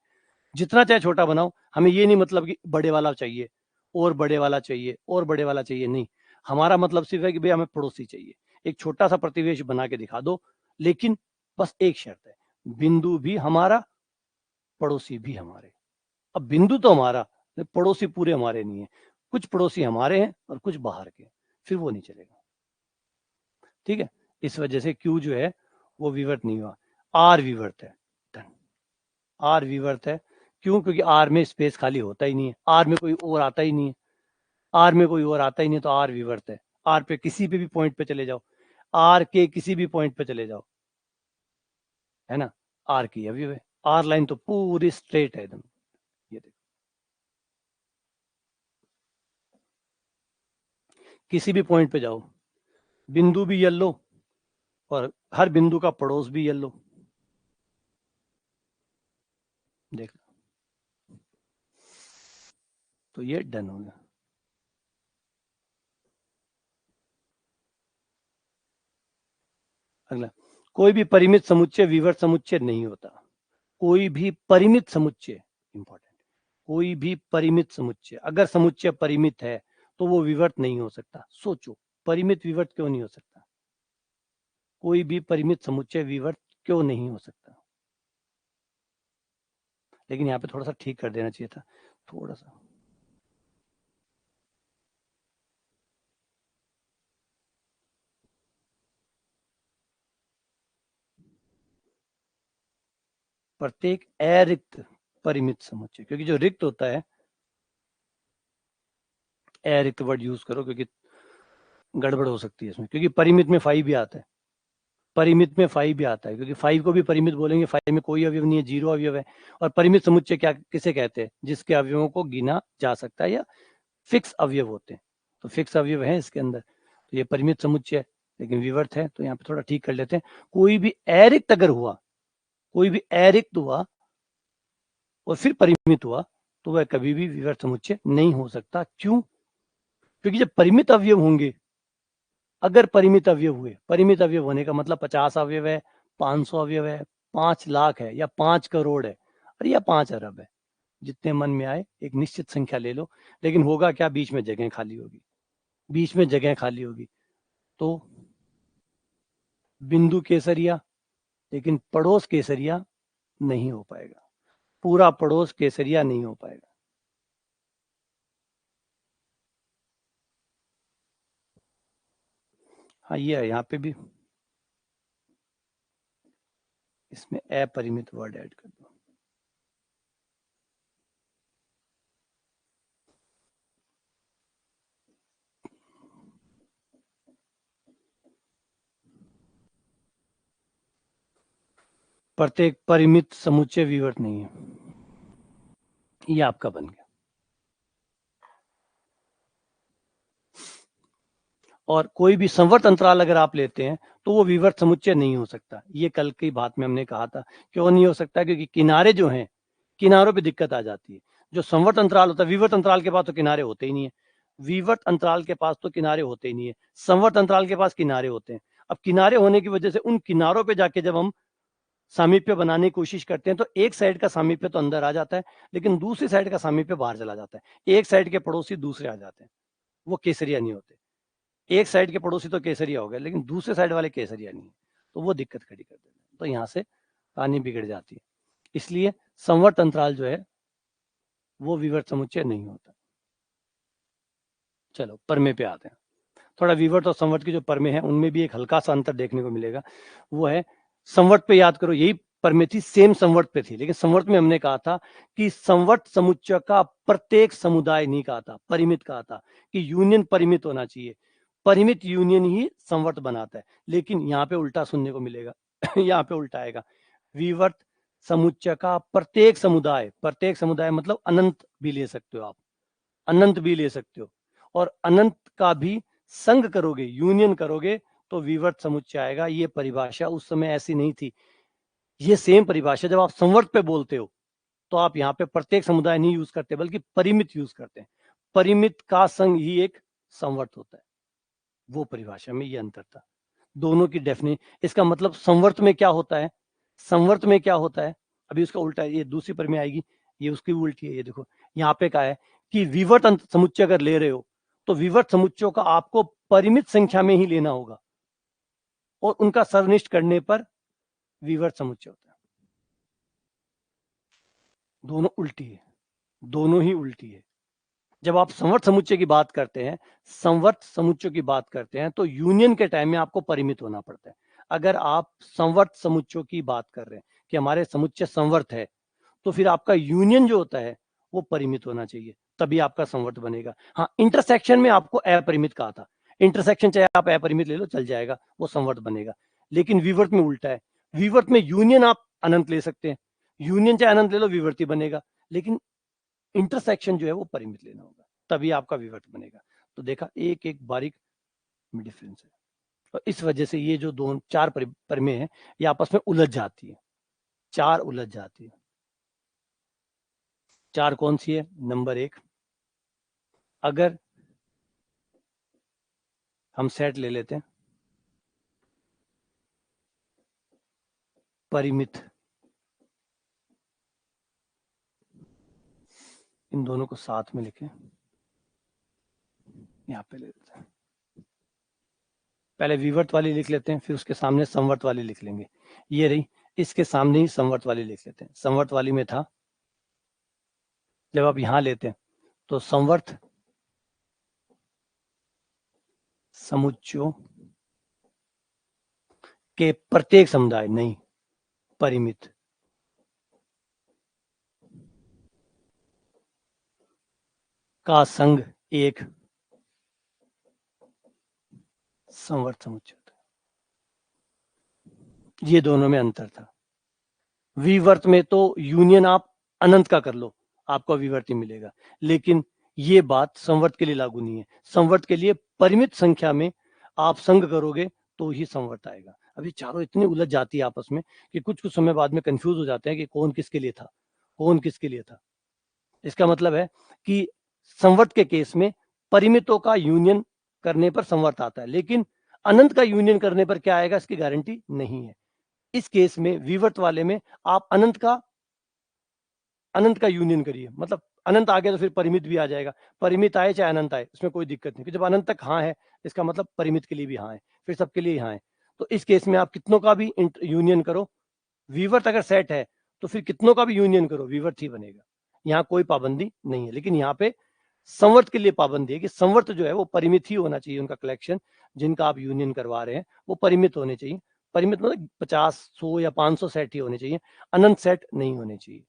जितना चाहे छोटा बनाओ। हमें ये नहीं मतलब कि बड़े वाला चाहिए और बड़े वाला चाहिए और बड़े वाला चाहिए, नहीं। हमारा मतलब सिर्फ है कि भाई हमें पड़ोसी चाहिए। एक छोटा सा प्रतिवेश बना के दिखा दो, लेकिन बस एक शर्त है, बिंदु भी हमारा, पड़ोसी भी हमारे। अब बिंदु तो हमारा, पड़ोसी पूरे हमारे नहीं है, कुछ पड़ोसी हमारे हैं और कुछ बाहर के, फिर वो नहीं चलेगा। ठीक है, इस वजह से क्यू जो है वो विवर्त नहीं हुआ, आर विवर्त है। आर विवर्त है, क्यों? क्योंकि आर में स्पेस खाली होता ही नहीं है, आर में कोई और आता ही नहीं है, आर में कोई और आता ही नहीं, तो आर विवर्त है। आर पे किसी पे भी पॉइंट पे चले जाओ, आर के किसी भी पॉइंट पे चले जाओ, है ना, आर की अवयव है। आर लाइन तो पूरी स्ट्रेट है एकदम, ये देखो, किसी भी पॉइंट पे जाओ, बिंदु भी येलो और हर बिंदु का पड़ोस भी येलो, देख लो, तो ये डन हो गया। अगला, कोई भी परिमित समुच्चय विवर्त समुच्चय नहीं होता। कोई भी परिमित समुच्चय, इंपॉर्टेंट, कोई भी परिमित समुच्चय, अगर समुच्चय परिमित है तो वो विवर्त नहीं हो सकता। सोचो, परिमित विवर्त क्यों नहीं हो सकता? कोई भी परिमित समुच्चय विवर्त क्यों नहीं हो सकता? लेकिन यहाँ पे थोड़ा सा ठीक कर देना चाहिए था, थोड़ा सा। प्रत्येक अरिक्त परिमित समुच्चय, क्योंकि जो रिक्त होता है, अरिक्त वर्ड यूज करो, क्योंकि गड़बड़ हो सकती है इसमें, क्योंकि परिमित में 5 भी आता है, परिमित में 5 भी आता है, क्योंकि 5 को भी परिमित बोलेंगे, 5 में कोई अवयव नहीं है, 0 अवयव है। और परिमित समुच्चय क्या किसे कहते हैं? जिसके अवयवों को गिना जा सकता है या फिक्स अवयव होते हैं, तो फिक्स अवयव है इसके अंदर, तो ये परिमित समुच्चय है, लेकिन विवर्त है। तो यहाँ पे थोड़ा ठीक कर लेते हैं, कोई भी अरिक्त अगर हुआ, कोई भी अरिक्त हुआ और फिर परिमित हुआ, तो वह कभी भी विवर्त समुच्चय नहीं हो सकता। क्यों? क्योंकि जब परिमित अवयव होंगे, अगर परिमित अवयव हुए, परिमित अवयव होने का मतलब 50 अवयव है, 500 अवयव है, 5 लाख है, या 5 करोड़ है, और या 5 अरब है, जितने मन में आए एक निश्चित संख्या ले लो, लेकिन होगा क्या? बीच में जगह खाली होगी, बीच में जगह खाली होगी, तो बिंदु केसरिया, लेकिन पड़ोस केसरिया नहीं हो पाएगा। पूरा पड़ोस केसरिया नहीं हो पाएगा। हाँ, ये है, यहाँ पे भी इसमें अपरिमित वर्ड ऐड कर दो। प्रत्येक परिमित समुच्चय विवर्त नहीं है, ये आपका बन गया। और कोई भी संवर्त अंतराल अगर आप लेते हैं तो वो विवर्त समुच्चय नहीं हो सकता। ये कल की बात में हमने कहा था, क्यों नहीं हो सकता, क्योंकि किनारे जो हैं, किनारों पे दिक्कत आ जाती है। जो संवर्त अंतराल होता है, विवर्त अंतराल के पास तो किनारे होते ही नहीं है, विवर्त अंतराल के पास तो किनारे होते ही नहीं है, संवर्त अंतराल के पास किनारे होते हैं। अब किनारे होने की वजह से उन किनारों पे जाके जब हम सामीप्य बनाने की कोशिश करते हैं तो एक साइड का सामीप्य तो अंदर आ जाता है, लेकिन दूसरी साइड का सामीप्य बाहर चला जाता है। एक साइड के पड़ोसी दूसरे आ जाते हैं, वो केसरिया नहीं होते। एक साइड के पड़ोसी तो केसरिया हो गए, लेकिन दूसरे साइड वाले केसरिया नहीं है, तो वो दिक्कत खड़ी कर देते हैं, तो यहाँ से कहानी बिगड़ जाती है। इसलिए संवर्त अंतराल जो है वो विवर्त समुच्चय नहीं होता। चलो परमे पे आते हैं। थोड़ा विवर्त और संवर्त की जो परमे है उनमें भी एक हल्का सा अंतर देखने को मिलेगा। वो है, संवर्त पे याद करो, यही परमे थी, सेम संवर्त पे थी, लेकिन संवर्त में हमने कहा था कि संवर्त समुच्चय का प्रत्येक समुदाय नहीं कहा था, परिमित कहा था कि यूनियन परिमित होना चाहिए, परिमित यूनियन ही संवर्त बनाता है। लेकिन यहाँ पे उल्टा सुनने को मिलेगा यहाँ पे उल्टा आएगा, विवर्त समुच्चय का प्रत्येक समुदाय, प्रत्येक समुदाय मतलब अनंत भी ले सकते हो आप, अनंत भी ले सकते हो, और अनंत का भी संग करोगे, यूनियन करोगे तो विवर्त समुच्चय आएगा। ये परिभाषा उस समय ऐसी नहीं थी। ये सेम परिभाषा जब आप संवर्त पे बोलते हो तो आप यहाँ पे प्रत्येक समुदाय नहीं यूज करते, बल्कि परिमित यूज करते हैं। परिमित का संग ही एक संवर्त होता है। वो परिभाषा में ये अंतर था दोनों की डेफिनेशन। इसका मतलब संवर्त में क्या होता है, संवर्त में क्या होता है, अभी उसका उल्टा है, ये दूसरी पर में आएगी, ये उसकी उल्टी है। ये देखो यहाँ पे क्या है कि विवर्त समुच्चय अगर ले रहे हो तो विवर्त समुच्चयों का आपको परिमित संख्या में ही लेना होगा, और उनका सर्वनिष्ठ करने पर विवर्त समुच्चय होता है। दोनों उल्टी है, दोनों ही उल्टी है। जब आप संवर्त समुच्चय की बात करते हैं, संवर्त समुच्चय की बात करते हैं, तो यूनियन के टाइम में आपको परिमित होना पड़ता है। अगर आप संवर्त समुच्चय की बात कर रहे हैं कि हमारे समुच्चय संवर्त है, तो फिर आपका यूनियन जो होता है वो परिमित होना चाहिए, तभी आपका संवर्त बनेगा। हाँ, इंटरसेक्शन में आपको अपरिमित कहा था, इंटरसेक्शन चाहे आप अपरिमित ले लो चल जाएगा, वो संवर्त बनेगा। लेकिन विवर्त में उल्टा है, विवर्त में यूनियन आप अनंत ले सकते हैं, यूनियन चाहे अनंत ले लो विवर्ती बनेगा, लेकिन इंटरसेक्शन जो है वो परिमित लेना होगा, तभी आपका विवर्त बनेगा। तो देखा, एक एक बारीक में डिफरेंस है, और इस वजह से ये जो दो चार परमे हैं ये आपस में उलझ जाती है, चार उलझ जाती है। चार कौन सी है? नंबर एक, अगर हम सेट ले लेते हैं परिमित, इन दोनों को साथ में लिखें, यहाँ पे ले लेते हैं, पहले विवर्त वाली लिख लेते हैं, फिर उसके सामने संवर्त वाली लिख लेंगे। ये रही, इसके सामने ही संवर्त वाली लिख लेते हैं। संवर्त वाली में था, जब आप यहां लेते हैं तो संवर्त समुच्चयों के प्रत्येक समुदाय नहीं, परिमित का संघ एक संवर्त समुच्चय होता है। ये दोनों में अंतर था। विवर्त में तो यूनियन आप अनंत का कर लो, आपको विवर्त ही मिलेगा, लेकिन ये बात संवर्त के लिए लागू नहीं है। संवर्त के लिए परिमित संख्या में आप संघ करोगे तो ही संवर्त आएगा। अभी चारों इतनी उलझ जाती है आपस में कि कुछ कुछ समय बाद में कंफ्यूज हो जाते हैं कि कौन किसके लिए था, कौन किसके लिए था। इसका मतलब है कि संवर्त के केस में परिमितों का यूनियन करने पर संवर्त आता है, लेकिन अनंत का यूनियन करने पर क्या आएगा इसकी गारंटी नहीं है। इस केस में विवर्त वाले में आप अनंत का यूनियन करिए, मतलब अनंत आ गया तो फिर परिमित भी आ जाएगा, परिमित आए चाहे अनंत आए उसमें कोई दिक्कत नहीं, जब अनंत तक हाँ है इसका मतलब परिमित के लिए भी हाँ है, फिर सबके लिए हाँ है। तो इस केस में आप कितनों का भी यूनियन करो, विवर्त अगर सेट है तो फिर कितनों का भी यूनियन करो विवर्त ही बनेगा, यहाँ कोई पाबंदी नहीं है। लेकिन यहाँ पे संवर्त के लिए पाबंदी है कि संवर्त जो है वो परिमित ही होना चाहिए, उनका कलेक्शन जिनका आप यूनियन करवा रहे हैं वो परिमित होने चाहिए। परिमित मतलब 50, 100 या 500 सेट ही होने चाहिए, अनंत सेट नहीं होने चाहिए,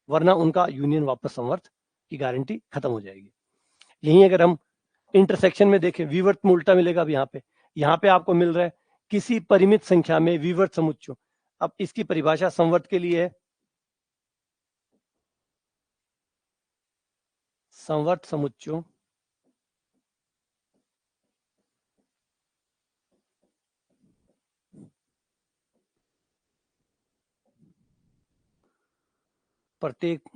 वरना उनका यूनियन वापस संवर्त की गारंटी खत्म हो जाएगी। यही अगर हम इंटरसेक्शन में देखें, विवर्त में उल्टा मिलेगा। अब यहाँ पे आपको मिल रहा है किसी परिमित संख्या में विवर्त समुच्चय। अब इसकी परिभाषा संवर्त के लिए है, संवर्त समुच्चयों प्रत्येक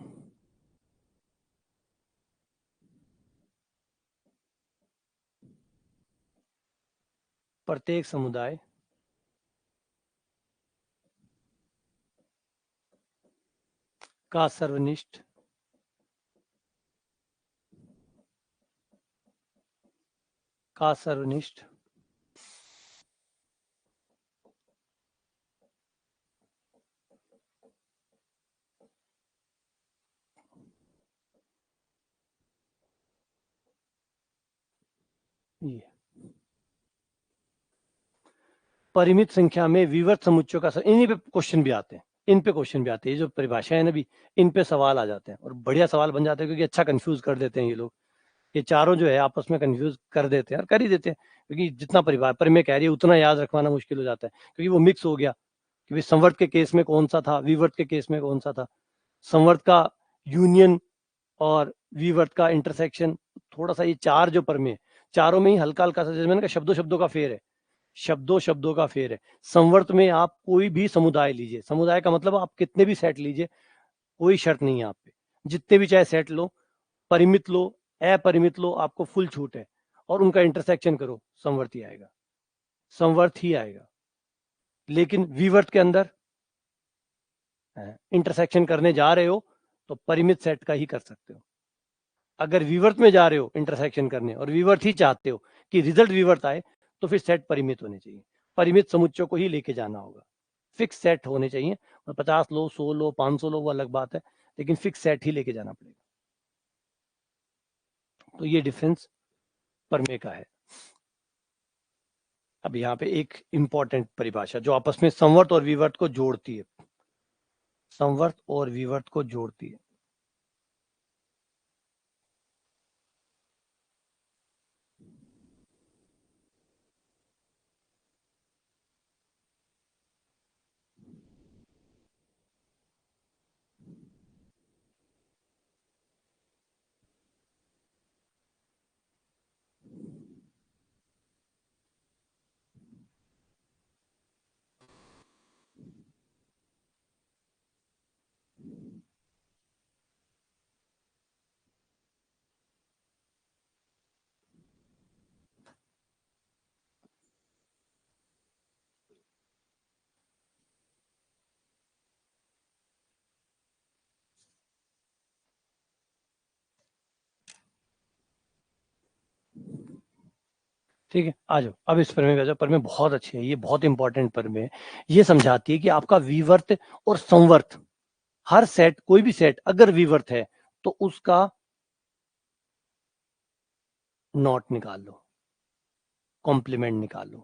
प्रत्येक समुदाय का सर्वनिष्ठ ये परिमित संख्या में विवर्त समुच्चयों का इन्हीं पे क्वेश्चन भी आते हैं, इन पे क्वेश्चन भी आते हैं। ये जो परिभाषा है ना भी, इन पे सवाल आ जाते हैं और बढ़िया सवाल बन जाते हैं, क्योंकि अच्छा कंफ्यूज कर देते हैं ये लोग। ये चारों जो है आपस में कंफ्यूज कर देते हैं और कर ही देते हैं, क्योंकि जितना परिमेय कह रही है उतना याद रखवाना मुश्किल हो जाता है, क्योंकि वो मिक्स हो गया कि भाई संवर्त के केस में कौन सा था, विवर्त के केस में कौन सा था। संवर्त का यूनियन और विवर्त का इंटरसेक्शन, थोड़ा सा ये चार जो परमेय, चारों में ही हल्का हल्का सा, जैसे मैंने कहा शब्दों शब्दों का फेर है, शब्दों शब्दों का फेर है। संवर्त में आप कोई भी समुदाय लीजिए, समुदाय का मतलब आप कितने भी सेट लीजिए, कोई शर्त नहीं है आप पे, जितने भी चाहे सेट लो, परिमित लो अपरिमित लो, आपको फुल छूट है। और उनका इंटरसेक्शन करो, संवर्त ही आएगा, संवर्त ही आएगा। लेकिन विवर्त के अंदर इंटरसेक्शन करने जा रहे हो तो परिमित सेट का ही कर सकते हो। अगर विवर्त में जा रहे हो इंटरसेक्शन करने और विवर्त ही चाहते हो कि रिजल्ट विवर्त आए, तो फिर सेट परिमित होने चाहिए, परिमित समुच्चयों को ही लेके जाना होगा। फिक्स सेट होने चाहिए, 50 लो, 100 लो, 500 लो, वो अलग बात है, लेकिन फिक्स सेट ही लेके जाना पड़ेगा। तो ये डिफरेंस परमे का है। अब यहाँ पे एक इंपॉर्टेंट परिभाषा जो आपस में संवर्त और विवर्त को जोड़ती है, संवर्त और विवर्त को जोड़ती है। ठीक है, आ जाओ अब इस परमे आ जाओ। परमे बहुत अच्छी है, ये बहुत इंपॉर्टेंट परमे है। ये समझाती है कि आपका विवर्त और संवर्त, हर सेट, कोई भी सेट अगर विवर्त है तो उसका नॉट निकाल लो, कॉम्प्लीमेंट निकाल लो,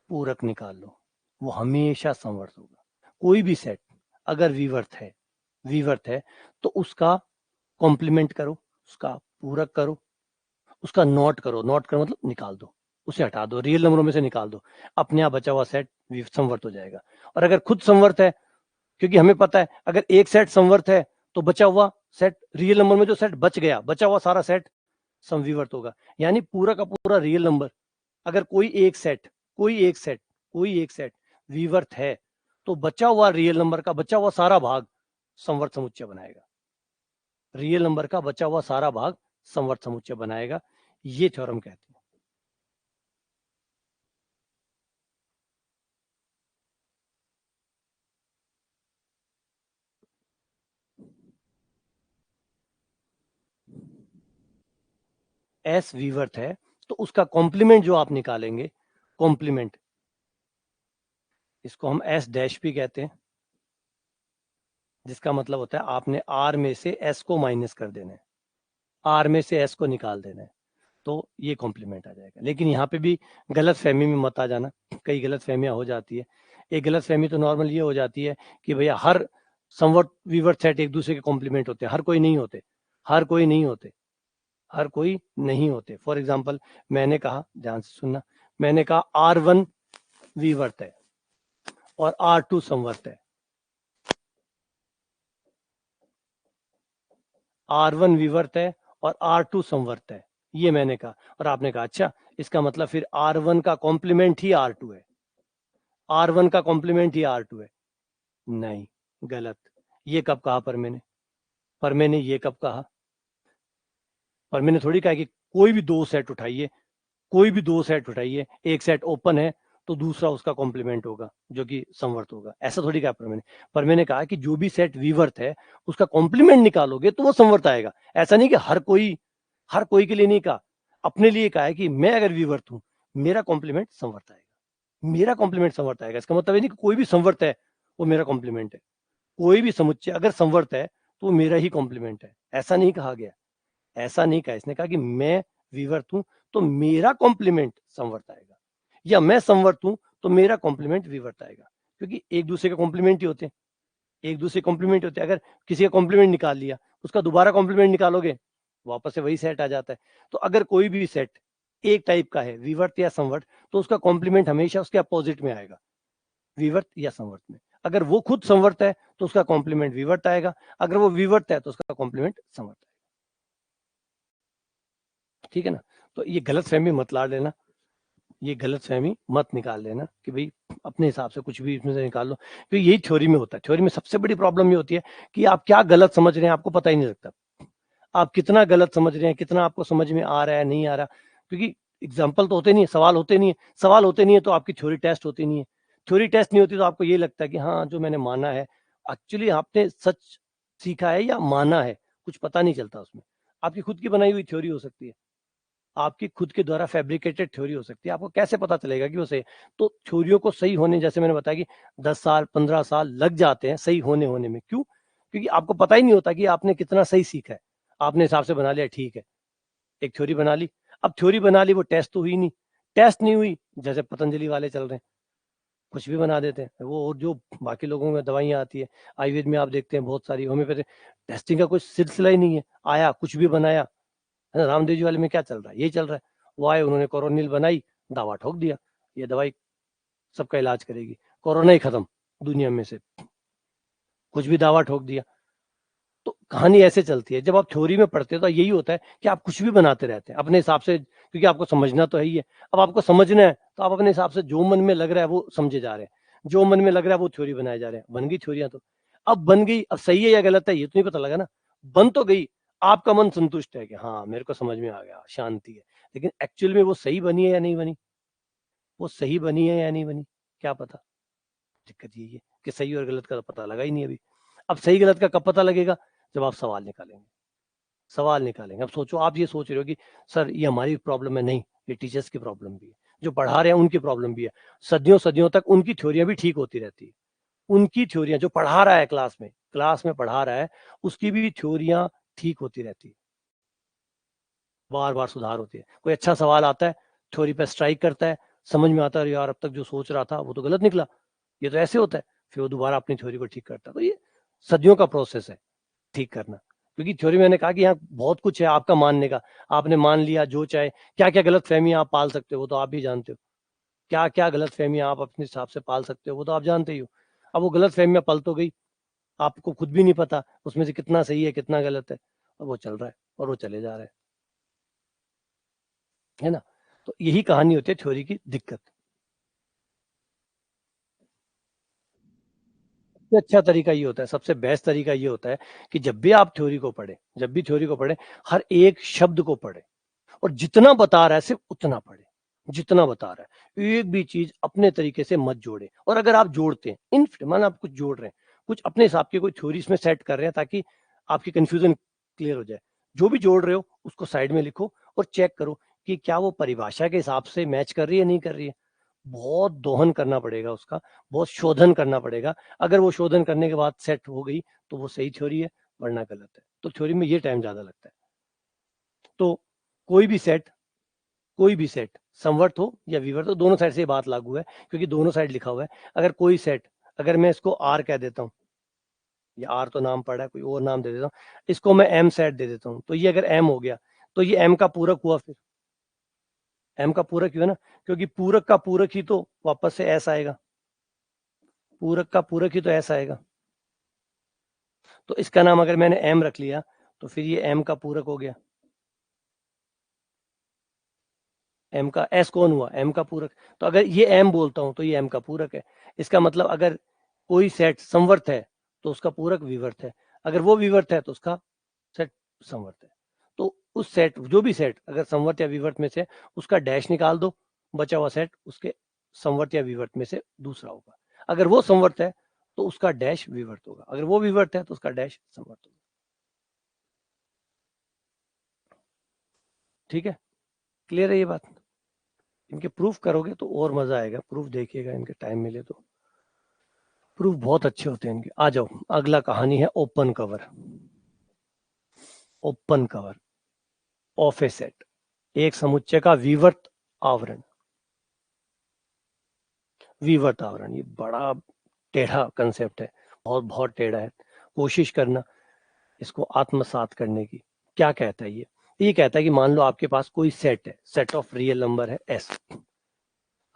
पूरक निकाल लो, वो हमेशा संवर्त होगा। कोई भी सेट अगर विवर्त है तो उसका कॉम्प्लीमेंट करो, उसका पूरक करो, उसका नॉट करो, नॉट करो मतलब निकाल दो, उसे हटा दो, रियल नंबरों में से निकाल दो, अपने आप बचा हुआ सेट संवर्त हो जाएगा। और अगर खुद संवर्त है, क्योंकि हमें पता है अगर एक सेट संवर्त है तो बचा हुआ सेट, रियल नंबर में जो सेट बच गया, बचा हुआ सारा सेट समविवर्त होगा। यानी पूरा का पूरा रियल नंबर, अगर कोई एक सेट विवर्त है तो बचा हुआ रियल नंबर का बचा हुआ सारा भाग संवर्त समुच्चय बनाएगा, रियल नंबर का बचा हुआ सारा भाग संवर्त समुच्चय बनाएगा। ये थ्योरम कहते हैं। एस विवर्त है तो उसका कॉम्प्लीमेंट जो आप निकालेंगे, कॉम्प्लीमेंट, इसको हम एस डैश भी कहते हैं, जिसका मतलब होता है आपने आर में से एस को माइनस कर देना है, आर में से एस को निकाल देना है, तो ये कॉम्प्लीमेंट आ जाएगा। लेकिन यहाँ पे भी गलत फहमी में मत आ जाना, कई गलत फहमियां हो जाती है। एक गलत फहमी तो नॉर्मल ये हो जाती है कि भैया हर समवर्ट वीवर्ट सेट एक दूसरे के कॉम्प्लीमेंट होते हैं, हर कोई नहीं होते, हर कोई नहीं होते, हर कोई नहीं होते। फॉर एग्जाम्पल मैंने कहा, ध्यान से सुनना, मैंने कहा R1 विवर्त है और R2 समवर्त है, R1 विवर्त है और R2 समवर्त है, ये मैंने कहा। और आपने कहा अच्छा, इसका मतलब फिर R1 का कॉम्प्लीमेंट ही R2 है, R1 का कॉम्प्लीमेंट ही R2 है। नहीं, गलत। ये कब कहा पर मैंने ये कब कहा? पर मैंने थोड़ी कहा कि कोई भी दो सेट उठाइए, कोई भी दो सेट उठाइए, एक सेट ओपन है तो दूसरा उसका कॉम्प्लीमेंट होगा जो कि समवर्त होगा, ऐसा थोड़ी कहा पर मैंने कहा कि जो भी सेट विवर्त है उसका कॉम्प्लीमेंट निकालोगे तो वो समवर्त आएगा। ऐसा नहीं कि हर कोई के लिए नहीं कहा, अपने लिए कहा है कि मैं अगर विवर्त हूं, मेरा कॉम्प्लीमेंट समवर्त आएगा, मेरा कॉम्प्लीमेंट समवर्त आएगा। इसका मतलब नहीं कि कोई भी समवर्त है वो मेरा कॉम्प्लीमेंट है, कोई भी समुच्चय अगर समवर्त है तो वो मेरा ही कॉम्प्लीमेंट है, ऐसा नहीं कहा गया, ऐसा नहीं कहा। इसने कहा कि मैं विवर्त हूं तो मेरा कॉम्प्लीमेंट समवर्त आएगा, या मैं समवर्त हूं तो मेरा कॉम्प्लीमेंट विवर्त आएगा, क्योंकि एक दूसरे के कॉम्प्लीमेंट ही होते हैं, एक दूसरे कॉम्प्लीमेंट होते हैं। अगर किसी का कॉम्प्लीमेंट निकाल लिया, उसका दोबारा कॉम्प्लीमेंट निकालोगे, वापस से वही सेट आ जाता है। तो अगर कोई भी सेट एक टाइप का है, विवर्त या समवर्त, तो उसका कॉम्प्लीमेंट हमेशा उसके अपोजिट में आएगा, विवर्त या संवर्त में। अगर वो खुद संवर्त है तो उसका कॉम्प्लीमेंट विवर्त आएगा, अगर वो विवर्त है तो उसका कॉम्प्लीमेंट संवर्त आएगा। ठीक है ना? तो ये गलत फहमी मत ला लेना, ये गलत फहमी मत निकाल लेना कि भाई अपने हिसाब से कुछ भी इसमें से निकाल लो, क्योंकि यही थ्योरी में होता है। थ्योरी में सबसे बड़ी प्रॉब्लम ये होती है कि आप क्या गलत समझ रहे हैं आपको पता ही नहीं लगता, आप कितना गलत समझ रहे हैं, कितना आपको समझ में आ रहा है, नहीं आ रहा। क्योंकि एग्जाम्पल तो होते नहीं है, सवाल होते नहीं है, सवाल होते नहीं है तो आपकी थ्योरी टेस्ट होती नहीं है, थ्योरी टेस्ट नहीं होती तो आपको ये लगता है कि हाँ जो मैंने माना है एक्चुअली आपने सच सीखा है या माना है, कुछ पता नहीं चलता उसमें। आपकी खुद की बनाई हुई थ्योरी हो सकती है, आपकी खुद के द्वारा फैब्रिकेटेड थ्योरी हो सकती है, आपको कैसे पता चलेगा कि वो सही? तो थ्योरियों को सही होने, जैसे मैंने बताया कि 10 साल 15 साल लग जाते हैं सही होने में। क्यों? क्योंकि आपको पता ही नहीं होता कि आपने कितना सही सीखा है, आपने हिसाब से बना लिया, ठीक है, एक थ्योरी बना ली। अब थ्योरी बना ली, वो टेस्ट तो हुई नहीं, टेस्ट नहीं हुई, जैसे पतंजलि वाले चल रहे हैं, कुछ भी बना देते हैं वो। और जो बाकी लोगों में दवाइयां आती है, आयुर्वेद में आप देखते हैं बहुत सारी, होम्योपैथी, टेस्टिंग का कोई सिलसिला ही नहीं है, आया कुछ भी बनाया है ना। रामदेव जी वाले में क्या चल रहा है? यही चल रहा है, वो आए, उन्होंने कोरोनिल बनाई, दवा ठोक दिया, ये दवाई सबका इलाज करेगी, कोरोना ही खत्म दुनिया में से, कुछ भी दावा ठोक दिया। तो कहानी ऐसे चलती है। जब आप थ्योरी में पढ़ते हो तो यही होता है कि आप कुछ भी बनाते रहते हैं अपने हिसाब से, क्योंकि आपको समझना तो है ही है। अब आपको समझना है तो आप अपने हिसाब से जो मन में लग रहा है वो समझे जा रहे हैं, जो मन में लग रहा है वो थ्योरी बनाए जा रहे हैं। बन गई थ्योरियां तो, अब बन गई, अब सही है या गलत है ये तो नहीं पता लगा ना, बन तो गई, आपका मन संतुष्ट है कि हाँ मेरे को समझ में आ गया, शांति है। लेकिन एक्चुअल में वो सही बनी है या नहीं बनी, वो सही बनी है या नहीं बनी, क्या पता। दिक्कत यही है कि सही और गलत का तो पता लगा ही नहीं अभी। अब सही गलत का कब पता लगेगा? जब आप सवाल निकालेंगे, सवाल निकालेंगे। अब सोचो, आप ये सोच रहे हो कि सर ये हमारी प्रॉब्लम है, नहीं, ये टीचर्स की प्रॉब्लम भी है, जो पढ़ा रहे हैं उनकी प्रॉब्लम भी है। सदियों सदियों तक उनकी थ्योरियां भी ठीक होती रहती है, उनकी थ्योरियां, जो पढ़ा रहा है क्लास में पढ़ा रहा है, उसकी भी थ्योरियां ठीक होती रहती है, बार बार सुधार होती है। कोई अच्छा सवाल आता है, थ्योरी पे स्ट्राइक करता है, समझ में आता है यार अब तक जो सोच रहा था वो तो गलत निकला, ये तो ऐसे होता है, फिर वो दोबारा अपनी थ्योरी को ठीक करता है। तो ये सदियों का प्रोसेस है ठीक करना। क्योंकि थ्योरी में मैंने कहा कि यहाँ बहुत कुछ है आपका मानने का, आपने मान लिया जो चाहे, क्या क्या गलत फहमियां आप पाल सकते हो वो तो आप भी जानते हो, क्या क्या गलत फहमियां आप अपने हिसाब से पाल सकते हो वो तो आप जानते ही हो। अब वो गलत फहमियां पल तो गई, आपको खुद भी नहीं पता उसमें से कितना सही है कितना गलत है, और वो चल रहा है और वो चले जा रहा है ना। तो यही कहानी होती है थ्योरी की दिक्कत। सबसे अच्छा तरीका ये होता है, सबसे बेस्ट तरीका ये होता है कि जब भी आप थ्योरी को पढ़े, जब भी थ्योरी को पढ़े, हर एक शब्द को पढ़े, और जितना बता रहा है सिर्फ उतना पढ़े, जितना बता रहा है, एक भी चीज अपने तरीके से मत जोड़े। और अगर आप जोड़ते हैं, इन मान आप कुछ जोड़ रहे हैं, कुछ अपने हिसाब की कोई थ्योरी इसमें सेट कर रहे हैं ताकि आपकी कंफ्यूजन क्लियर हो जाए, जो भी जोड़ रहे हो उसको साइड में लिखो और चेक करो कि क्या वो परिभाषा के हिसाब से मैच कर रही है नहीं कर रही है। बहुत दोहन करना पड़ेगा उसका, बहुत शोधन करना पड़ेगा। अगर वो शोधन करने के बाद सेट हो गई तो वो सही थ्योरी है, वरना गलत है। तो थ्योरी में ये टाइम ज्यादा लगता है। तो कोई भी सेट समवर्त हो या विवर्त हो, दोनों साइड से ये बात लागू है, क्योंकि दोनों साइड लिखा हुआ है। अगर कोई सेट, अगर मैं इसको आर कह देता हूँ, ये आर तो नाम पड़ा है, कोई और नाम दे देता हूँ, इसको मैं एम सेट दे देता हूँ, तो ये अगर एम हो गया तो ये एम का पूरक हुआ। फिर एम का पूरक क्यों है ना, क्योंकि पूरक का पूरक ही तो वापस से एस आएगा, पूरक का पूरक ही तो एस आएगा। तो इसका नाम अगर मैंने एम रख लिया तो फिर ये एम का पूरक हो गया। एम का एस कौन हुआ, एम का पूरक। तो अगर ये एम बोलता हूं तो ये एम का पूरक है। इसका मतलब अगर कोई सेट समवर्त है तो उसका पूरक विवर्त है, अगर वो विवर्त है तो उसका सेट समवर्त है। तो उस सेट, जो भी सेट अगर समवर्त या विवर्त में से, उसका डैश निकाल दो, बचा हुआ सेट उसके समवर्त या विवर्त में से दूसरा होगा। अगर वो समवर्त है तो उसका डैश विवर्त होगा, अगर वो विवर्त है तो उसका डैश समवर्त होगा। ठीक है, क्लियर है ये बात। इनके प्रूफ करोगे तो और मजा आएगा, प्रूफ देखिएगा इनके, टाइम मिले तो। प्रूफ बहुत अच्छे होते हैं इनके। आ जाओ, अगला कहानी है open cover. Open cover of A set, एक समुच्चय का विवर्त आवरण। विवर्त आवरण ये बड़ा टेढ़ा कंसेप्ट है, बहुत बहुत टेढ़ा है। कोशिश करना इसको आत्मसात करने की। क्या कहता है ये कहता है कि मान लो आपके पास कोई सेट है, सेट ऑफ रियल नंबर है एस।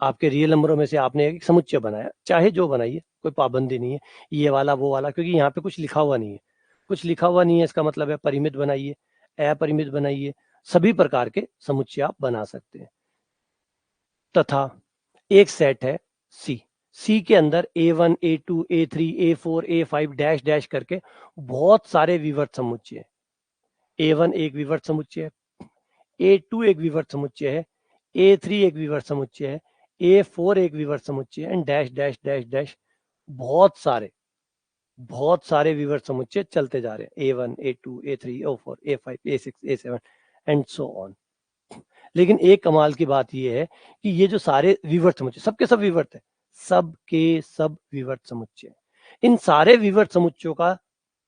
आपके रियल नंबरों में से आपने एक समुच्चय बनाया, चाहे जो बनाइए, कोई पाबंदी नहीं है, ये वाला वो वाला, क्योंकि यहाँ पे कुछ लिखा हुआ नहीं है। कुछ लिखा हुआ नहीं है इसका मतलब है परिमित बनाइए, अपरिमित बनाइए, सभी प्रकार के समुच्चय आप बना सकते हैं। तथा एक सेट है सी, सी के अंदर A1 A2 A3 A4 A5 dash dash करके बहुत सारे विवर्त समुच्चय है। A1 एक विवर्त समुच्चय है, A2 एक विवर्त समुच्चय है, A3 एक विवर्त समुच्चय है, A4 एक विवर्त समुच्चय है, and dash dash dash dash बहुत सारे विवर्त समुच्चय चलते जा रहे हैं। A1 A2 A3 A4 A5 A6 A7 and so on. लेकिन एक कमाल की बात यह है कि ये जो सारे विवर्त समुच्चय, सबके सब विवर्त है, सबके सब विवर्त समुच्चय, इन सारे विवर्त समुच्चयों का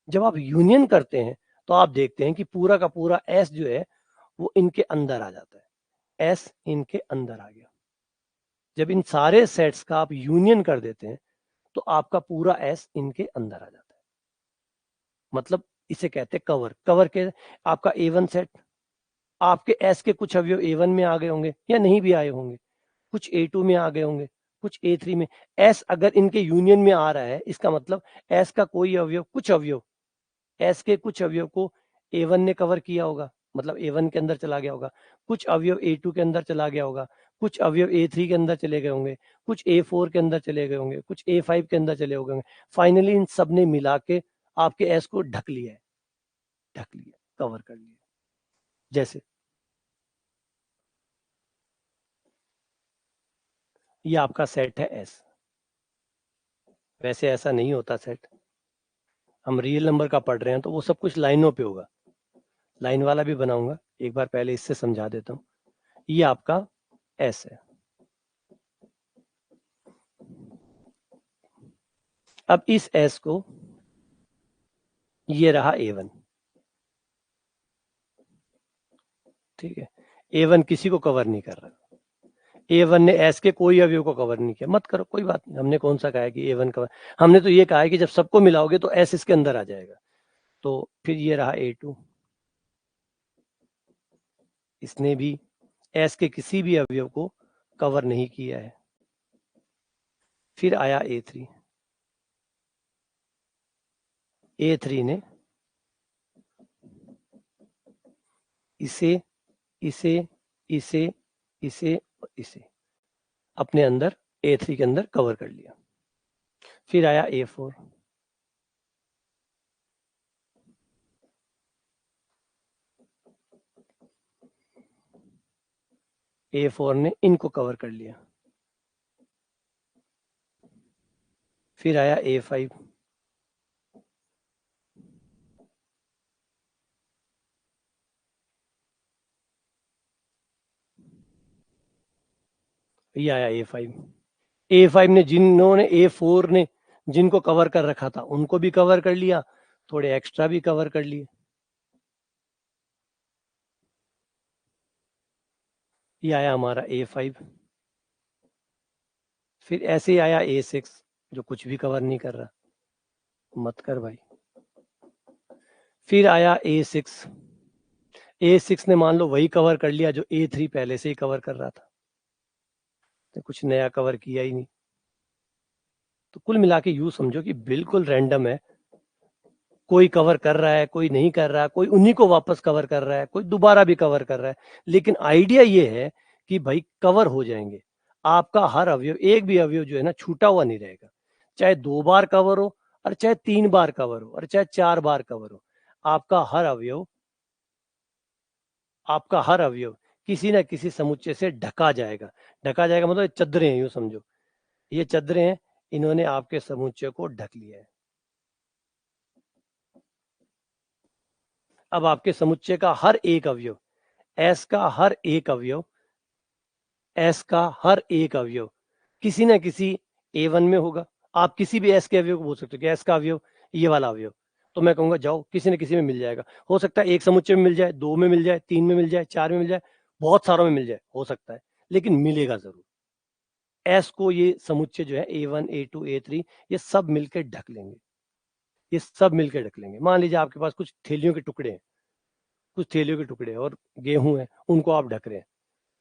जब आप यूनियन करते हैं तो आप देखते हैं कि पूरा का पूरा एस जो है वो इनके अंदर आ जाता है। एस इनके अंदर आ गया। जब इन सारे सेट्स का आप यूनियन कर देते हैं तो आपका पूरा एस इनके अंदर आ जाता है। मतलब इसे कहते हैं कवर। कवर के आपका A1 सेट, आपके एस के कुछ अवयव A1 में आ गए होंगे या नहीं भी आए होंगे, कुछ A2 में आ गए होंगे, कुछ A3 में। एस अगर इनके यूनियन में आ रहा है, इसका मतलब एस का कोई अवयव, कुछ अवयव, एस के कुछ अवयव को A1 ने कवर किया होगा, मतलब A1 के अंदर चला गया होगा, कुछ अवयव A2 के अंदर चला गया होगा, कुछ अवयव A3 के अंदर चले गए होंगे, कुछ A4 के अंदर चले गए होंगे, कुछ A5 के अंदर चले होंगे। फाइनली इन सब ने मिला के आपके एस को ढक लिया है, ढक लिया, कवर कर लिया। जैसे ये आपका सेट है एस। वैसे ऐसा नहीं होता सेट, हम रियल नंबर का पढ़ रहे हैं तो वो सब कुछ लाइनों पे होगा। लाइन वाला भी बनाऊंगा, एक बार पहले इससे समझा देता हूँ। ये आपका एस है। अब इस एस को, ये रहा A1, ठीक है। A1 किसी को कवर नहीं कर रहा। A1 ने एस के कोई अवयव को कवर नहीं किया, मत करो, कोई बात नहीं। हमने कौन सा कहा है कि A1 कवर, हमने तो ये कहा है कि जब सबको मिलाओगे तो एस इसके अंदर आ जाएगा। तो फिर ये रहा A2, इसने भी एस के किसी भी अवयव को कवर नहीं किया है। फिर आया A3, A3 ने इसे इसे इसे इसे और इसे अपने अंदर A3 के अंदर कवर कर लिया। फिर आया A4, A4 ने इनको कवर कर लिया। फिर आया A5, ये आया A5, A5 ने जिन्होंने A4 ने जिनको कवर कर रखा था उनको भी कवर कर लिया, थोड़े एक्स्ट्रा भी कवर कर लिए। ये आया हमारा A5, फिर ऐसे ही आया A6 जो कुछ भी कवर नहीं कर रहा, मत कर भाई। फिर आया A6, A6 ने मान लो वही कवर कर लिया जो A3 पहले से ही कवर कर रहा था, तो कुछ नया कवर किया ही नहीं। तो कुल मिला के यूं समझो कि बिल्कुल रैंडम है, कोई कवर कर रहा है, कोई नहीं कर रहा है, कोई उन्हीं को वापस कवर कर रहा है, कोई दोबारा भी कवर कर रहा है, लेकिन आइडिया ये है कि भाई कवर हो जाएंगे। आपका हर अवयव, एक भी अवयव जो है ना छूटा हुआ नहीं रहेगा, चाहे 2 बार कवर हो और चाहे 3 बार कवर हो और चाहे 4 बार कवर हो, आपका हर अवयव, आपका हर अवयव किसी ना किसी समुच्चय से ढका जाएगा। ढका जाएगा मतलब चद्दरें हैं, यूं समझो ये चद्दरें हैं, इन्होंने आपके समुच्चय को ढक लिया है। अब आपके समुच्चय का हर एक अवयव, एस का हर एक अवयव, एस का हर एक अवयव किसी ना किसी A1 में होगा। आप किसी भी एस के अवयव को बोल सकते हो कि एस का अवयव ये वाला अवयव, तो मैं कहूंगा जाओ किसी न किसी में मिल जाएगा। हो सकता है एक समुच्चय में मिल जाए, 2 में मिल जाए, 3 में मिल जाए, 4 में मिल जाए, बहुत सारों में मिल जाए, हो सकता है, लेकिन मिलेगा जरूर। एस को ये समुच्चय जो है A1 A2 A3 ये सब मिलकर ढक लेंगे, ये सब मिलकर ढक लेंगे। मान लीजिए आपके पास कुछ थैलियों के टुकड़े हैं, कुछ थैलियों के टुकड़े और गेहूं है, उनको आप ढक रहे हैं,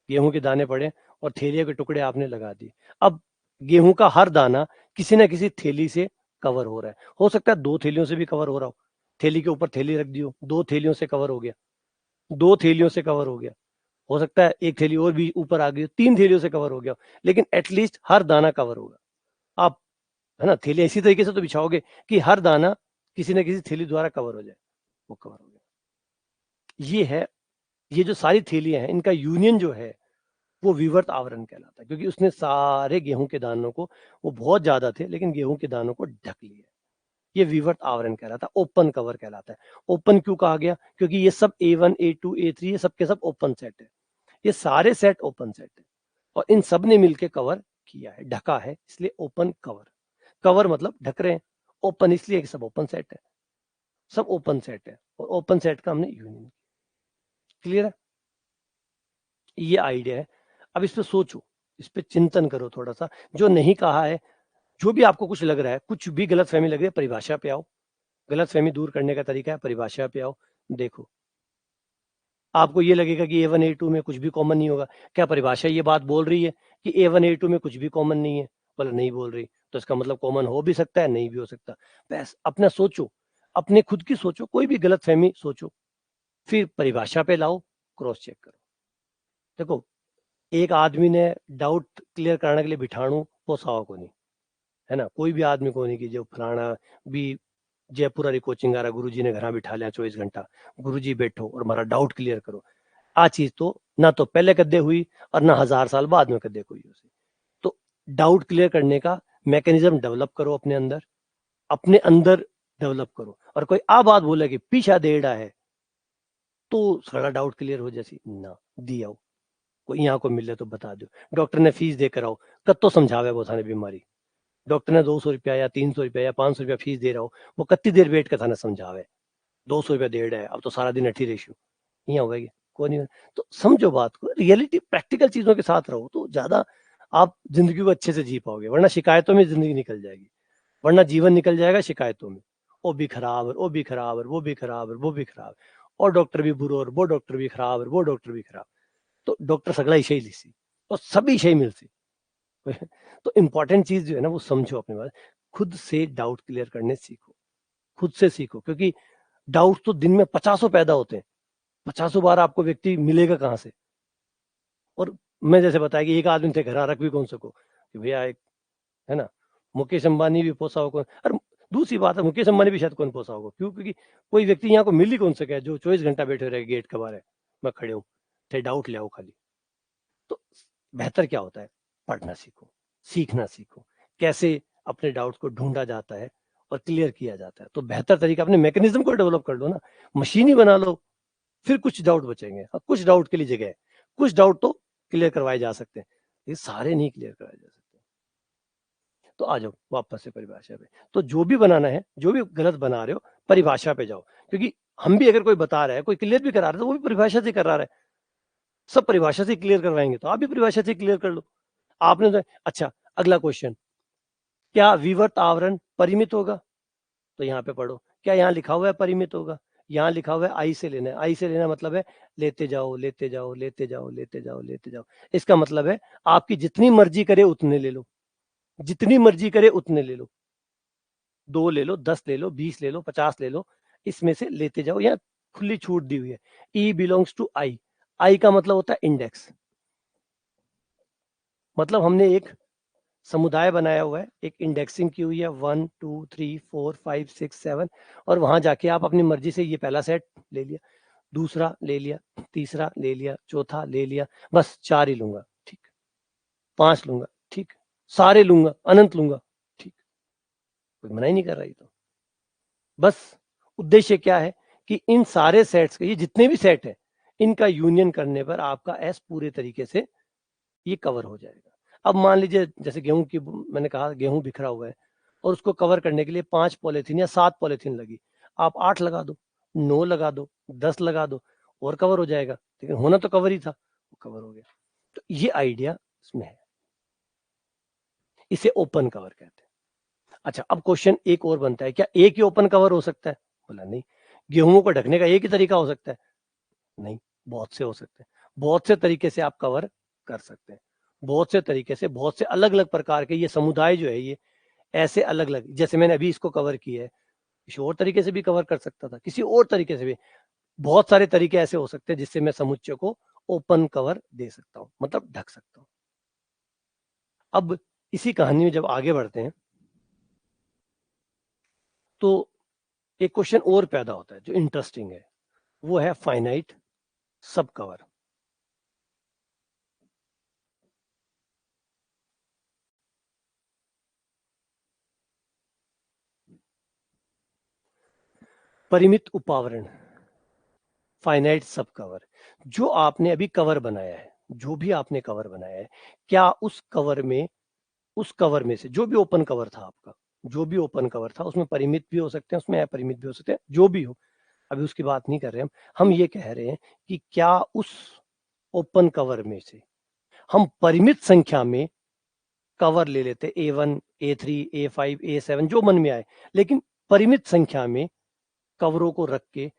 गेहूं के दाने पड़े और थैलियों के टुकड़े आपने लगा दिए। अब गेहूं का हर दाना किसी ना किसी थैली से कवर हो रहा है, हो सकता है 2 थैलियों से भी कवर हो रहा हो, थैली के ऊपर थैली रख दियो, 2 थैलियों से कवर हो गया, 2 थैलियों से कवर हो गया, हो सकता है एक थैली और भी ऊपर आ गई, 3 थैलियों से कवर हो गया, लेकिन एटलीस्ट हर दाना कवर होगा। आप, है ना, थैली इसी तरीके से तो बिछाओगे कि हर दाना किसी न किसी थैली द्वारा कवर हो जाए, वो कवर हो गया। ये है, ये जो सारी थैलियां हैं इनका यूनियन जो है वो विवर्त आवरण कहलाता है, क्योंकि उसने सारे गेहूं के दानों को, वो बहुत ज्यादा थे लेकिन गेहूं के दानों को ढक लिया। ये विवर्त आवरण कहलाता है, ओपन कवर कहलाता है। ओपन क्यों कहा गया? क्योंकि ये सब A1 A2 A3 ये सब के सब ओपन सेट है, ये सारे सेट ओपन सेट है और इन सब ने मिलकर कवर किया है, ढका है, इसलिए ओपन कवर। कवर मतलब ढक रहे हैं, ओपन इसलिए कि सब ओपन सेट है, सब ओपन सेट है और ओपन सेट का हमने यूनियन। क्लियर है? ये आइडिया है। अब इस पे सोचो, इस पे चिंतन करो थोड़ा सा, जो नहीं कहा है, जो भी आपको कुछ लग रहा है, कुछ भी गलतफहमी लग रही है, परिभाषा पे आओ। गलतफहमी दूर करने का तरीका है परिभाषा पे आओ, देखो। आपको ये लगेगा कि A1 A2 में कुछ भी कॉमन नहीं होगा, क्या परिभाषा ये बात बोल रही है कि A1 A2 में कुछ भी कॉमन नहीं है? बोला नहीं बोल रही, तो इसका मतलब कॉमन हो भी सकता है, नहीं भी हो सकता। बस अपना सोचो, अपने खुद की सोचो, कोई भी गलतफहमी सोचो, फिर परिभाषा पे लाओ, क्रॉस चेक करो। देखो, एक आदमी ने डाउट क्लियर करने के लिए बिठाणु पोसाओ को नहीं, है ना, कोई भी आदमी को नहीं कि जो फलाना भी जयपुर वाली कोचिंग आ रहा, गुरु जी ने घर बिठा लिया 24 घंटा, गुरु जी बैठो और हमारा डाउट क्लियर करो। आ चीज तो ना तो पहले कदे हुई और ना 1000 साल बाद में कदे हुई उसे। तो डाउट क्लियर करने का मैकेनिज्म डेवलप करो अपने अंदर, अपने अंदर डेवलप करो। और कोई आ बात बोले कि पीछा देड़ा है तो सारा डाउट क्लियर हो जैसी ना दिया हो, कोई यहाँ को मिले तो बता दो, डॉक्टर ने फीस देकर आओ, कद तो समझावे वो थाने बीमारी, डॉक्टर ने 200 रुपया या 300 रुपया या 500 रुपया फीस दे रहा हो, वो कत्ती देर वेट का थाने समझावे, 200 रुपया दे रहा है, अब तो सारा दिन अठी रेशू यहाँ होगा कोई नहीं। तो समझो बात को, रियलिटी प्रैक्टिकल चीजों के साथ रहो तो ज्यादा आप जिंदगी को अच्छे से जी पाओगे, वरना शिकायतों में जिंदगी निकल जाएगी, वरना जीवन निकल जाएगा शिकायतों में। वो भी खराब है, वो भी खराब है, वो भी खराब है, वो भी खराब है, और डॉक्टर भी बुरो और वो डॉक्टर भी खराब है, वो डॉक्टर भी खराब। तो डॉक्टर सगला इशे लिसी और सभी इशे मिलती। तो इंपॉर्टेंट चीज जो है ना वो समझो अपने बारे, खुद से डाउट क्लियर करने सीखो, खुद से सीखो, क्योंकि डाउट तो दिन में 50 पैदा होते हैं, 50 बार आपको व्यक्ति मिलेगा कहाँ से? और मैं जैसे बताया कि एक आदमी थे घर रख भी कौन सको कि भैया एक, है ना, मुकेश अंबानी भी पोसा होगा, और दूसरी बात है मुकेश अंबानी भी शायद कौन पोसा होगा, क्यों? क्योंकि कोई व्यक्ति यहाँ को मिल ही कौन सके जो 24 घंटा बैठे रहे गेट के बाहर, मैं खड़े हूँ, थे डाउट ले आओ खाली। तो बेहतर क्या होता है? पढ़ना सीखो, सीखना सीखो, कैसे अपने डाउट को ढूंढा जाता है और क्लियर किया जाता है। तो बेहतर तरीका अपने मैकेनिज्म को डेवलप कर लो ना, मशीन ही बना लो, फिर कुछ डाउट बचेंगे। कुछ डाउट के लिए जगह है, कुछ डाउट तो क्लियर करवाए जा सकते हैं, ये सारे नहीं क्लियर करवाए जा सकते। तो आ जाओ वापस से परिभाषा पे। तो जो भी बनाना है, जो भी गलत बना रहे हो, परिभाषा पे जाओ, क्योंकि हम भी अगर कोई बता रहा है, कोई क्लियर भी करा रहा है, तो वो भी परिभाषा से करा रहा है। सब परिभाषा से क्लियर करवाएंगे तो आप भी परिभाषा से क्लियर कर लो। आपने तो अच्छा, अगला क्वेश्चन, क्या विवर्त आवरण परिमित होगा? तो यहाँ पे पढ़ो, क्या यहाँ लिखा हुआ है परिमित होगा? यहाँ लिखा हुआ है आई से लेना है। आई से लेना मतलब है लेते जाओ लेते जाओ लेते जाओ लेते जाओ लेते जाओ। इसका मतलब है आपकी जितनी मर्जी करे उतने ले लो, जितनी मर्जी करे उतने ले लो, 2 ले लो, 10 ले लो, 20 ले लो, 50 ले लो, इसमें से लेते जाओ। यहाँ खुली छूट दी हुई है। ई बिलोंग्स टू आई। आई का मतलब होता है इंडेक्स, मतलब हमने एक समुदाय बनाया हुआ है, एक इंडेक्सिंग की हुई है 1 2 3 4 5 6 7, और वहां जाके आप अपनी मर्जी से ये पहला सेट ले लिया, दूसरा ले लिया, तीसरा ले लिया, चौथा ले लिया, बस 4 ही लूंगा, ठीक, 5 लूंगा, ठीक, सारे लूंगा, अनंत लूंगा, ठीक, कोई मना ही नहीं कर रहा। तो बस उद्देश्य क्या है कि इन सारे सेट्स के, ये जितने भी सेट है, इनका यूनियन करने पर आपका एस पूरे तरीके से ये कवर हो जाएगा। अब मान लीजिए जैसे गेहूं की, मैंने कहा गेहूं बिखरा हुआ है और उसको कवर करने के लिए 5 पॉलीथीन या 7 पॉलीथीन लगी, आप 8 लगा दो, 9 लगा दो, 10 लगा दो, और कवर हो जाएगा। लेकिन होना तो कवर ही था, वो कवर हो गया। तो ये आइडिया इसमें है, इसे ओपन कवर कहते हैं। अच्छा, अब क्वेश्चन एक और बनता है, क्या एक ही ओपन कवर हो सकता है? बोला नहीं। गेहूं को ढकने का एक ही तरीका हो सकता है? नहीं, बहुत से हो सकते हैं। बहुत से तरीके से आप कवर कर सकते हैं, बहुत से तरीके से, बहुत से अलग अलग प्रकार के ये समुदाय जो है, ये ऐसे अलग अलग, जैसे मैंने अभी इसको कवर किया है, किसी और तरीके से भी कवर कर सकता था, किसी और तरीके से भी। बहुत सारे तरीके ऐसे हो सकते हैं जिससे मैं समुच्चय को ओपन कवर दे सकता हूं, मतलब ढक सकता हूं। अब इसी कहानी में जब आगे बढ़ते हैं तो एक क्वेश्चन और पैदा होता है जो इंटरेस्टिंग है, वो है फाइनाइट सब कवर। परिमित उपावरण, फाइनाइट सब कवर। जो आपने अभी कवर बनाया है, जो भी आपने कवर बनाया है, क्या उस कवर में, उस कवर में से जो भी ओपन कवर था आपका, जो भी ओपन कवर था, उसमें परिमित भी हो सकते हैं, उसमें अपरिमित भी हो सकते हैं, जो भी हो, अभी उसकी बात नहीं कर रहे हम ये कह रहे हैं कि क्या उस ओपन कवर में से हम परिमित संख्या में कवर ले लेते, A1 A3 A5 A7 जो मन में आए, लेकिन परिमित संख्या में कवरों को रख के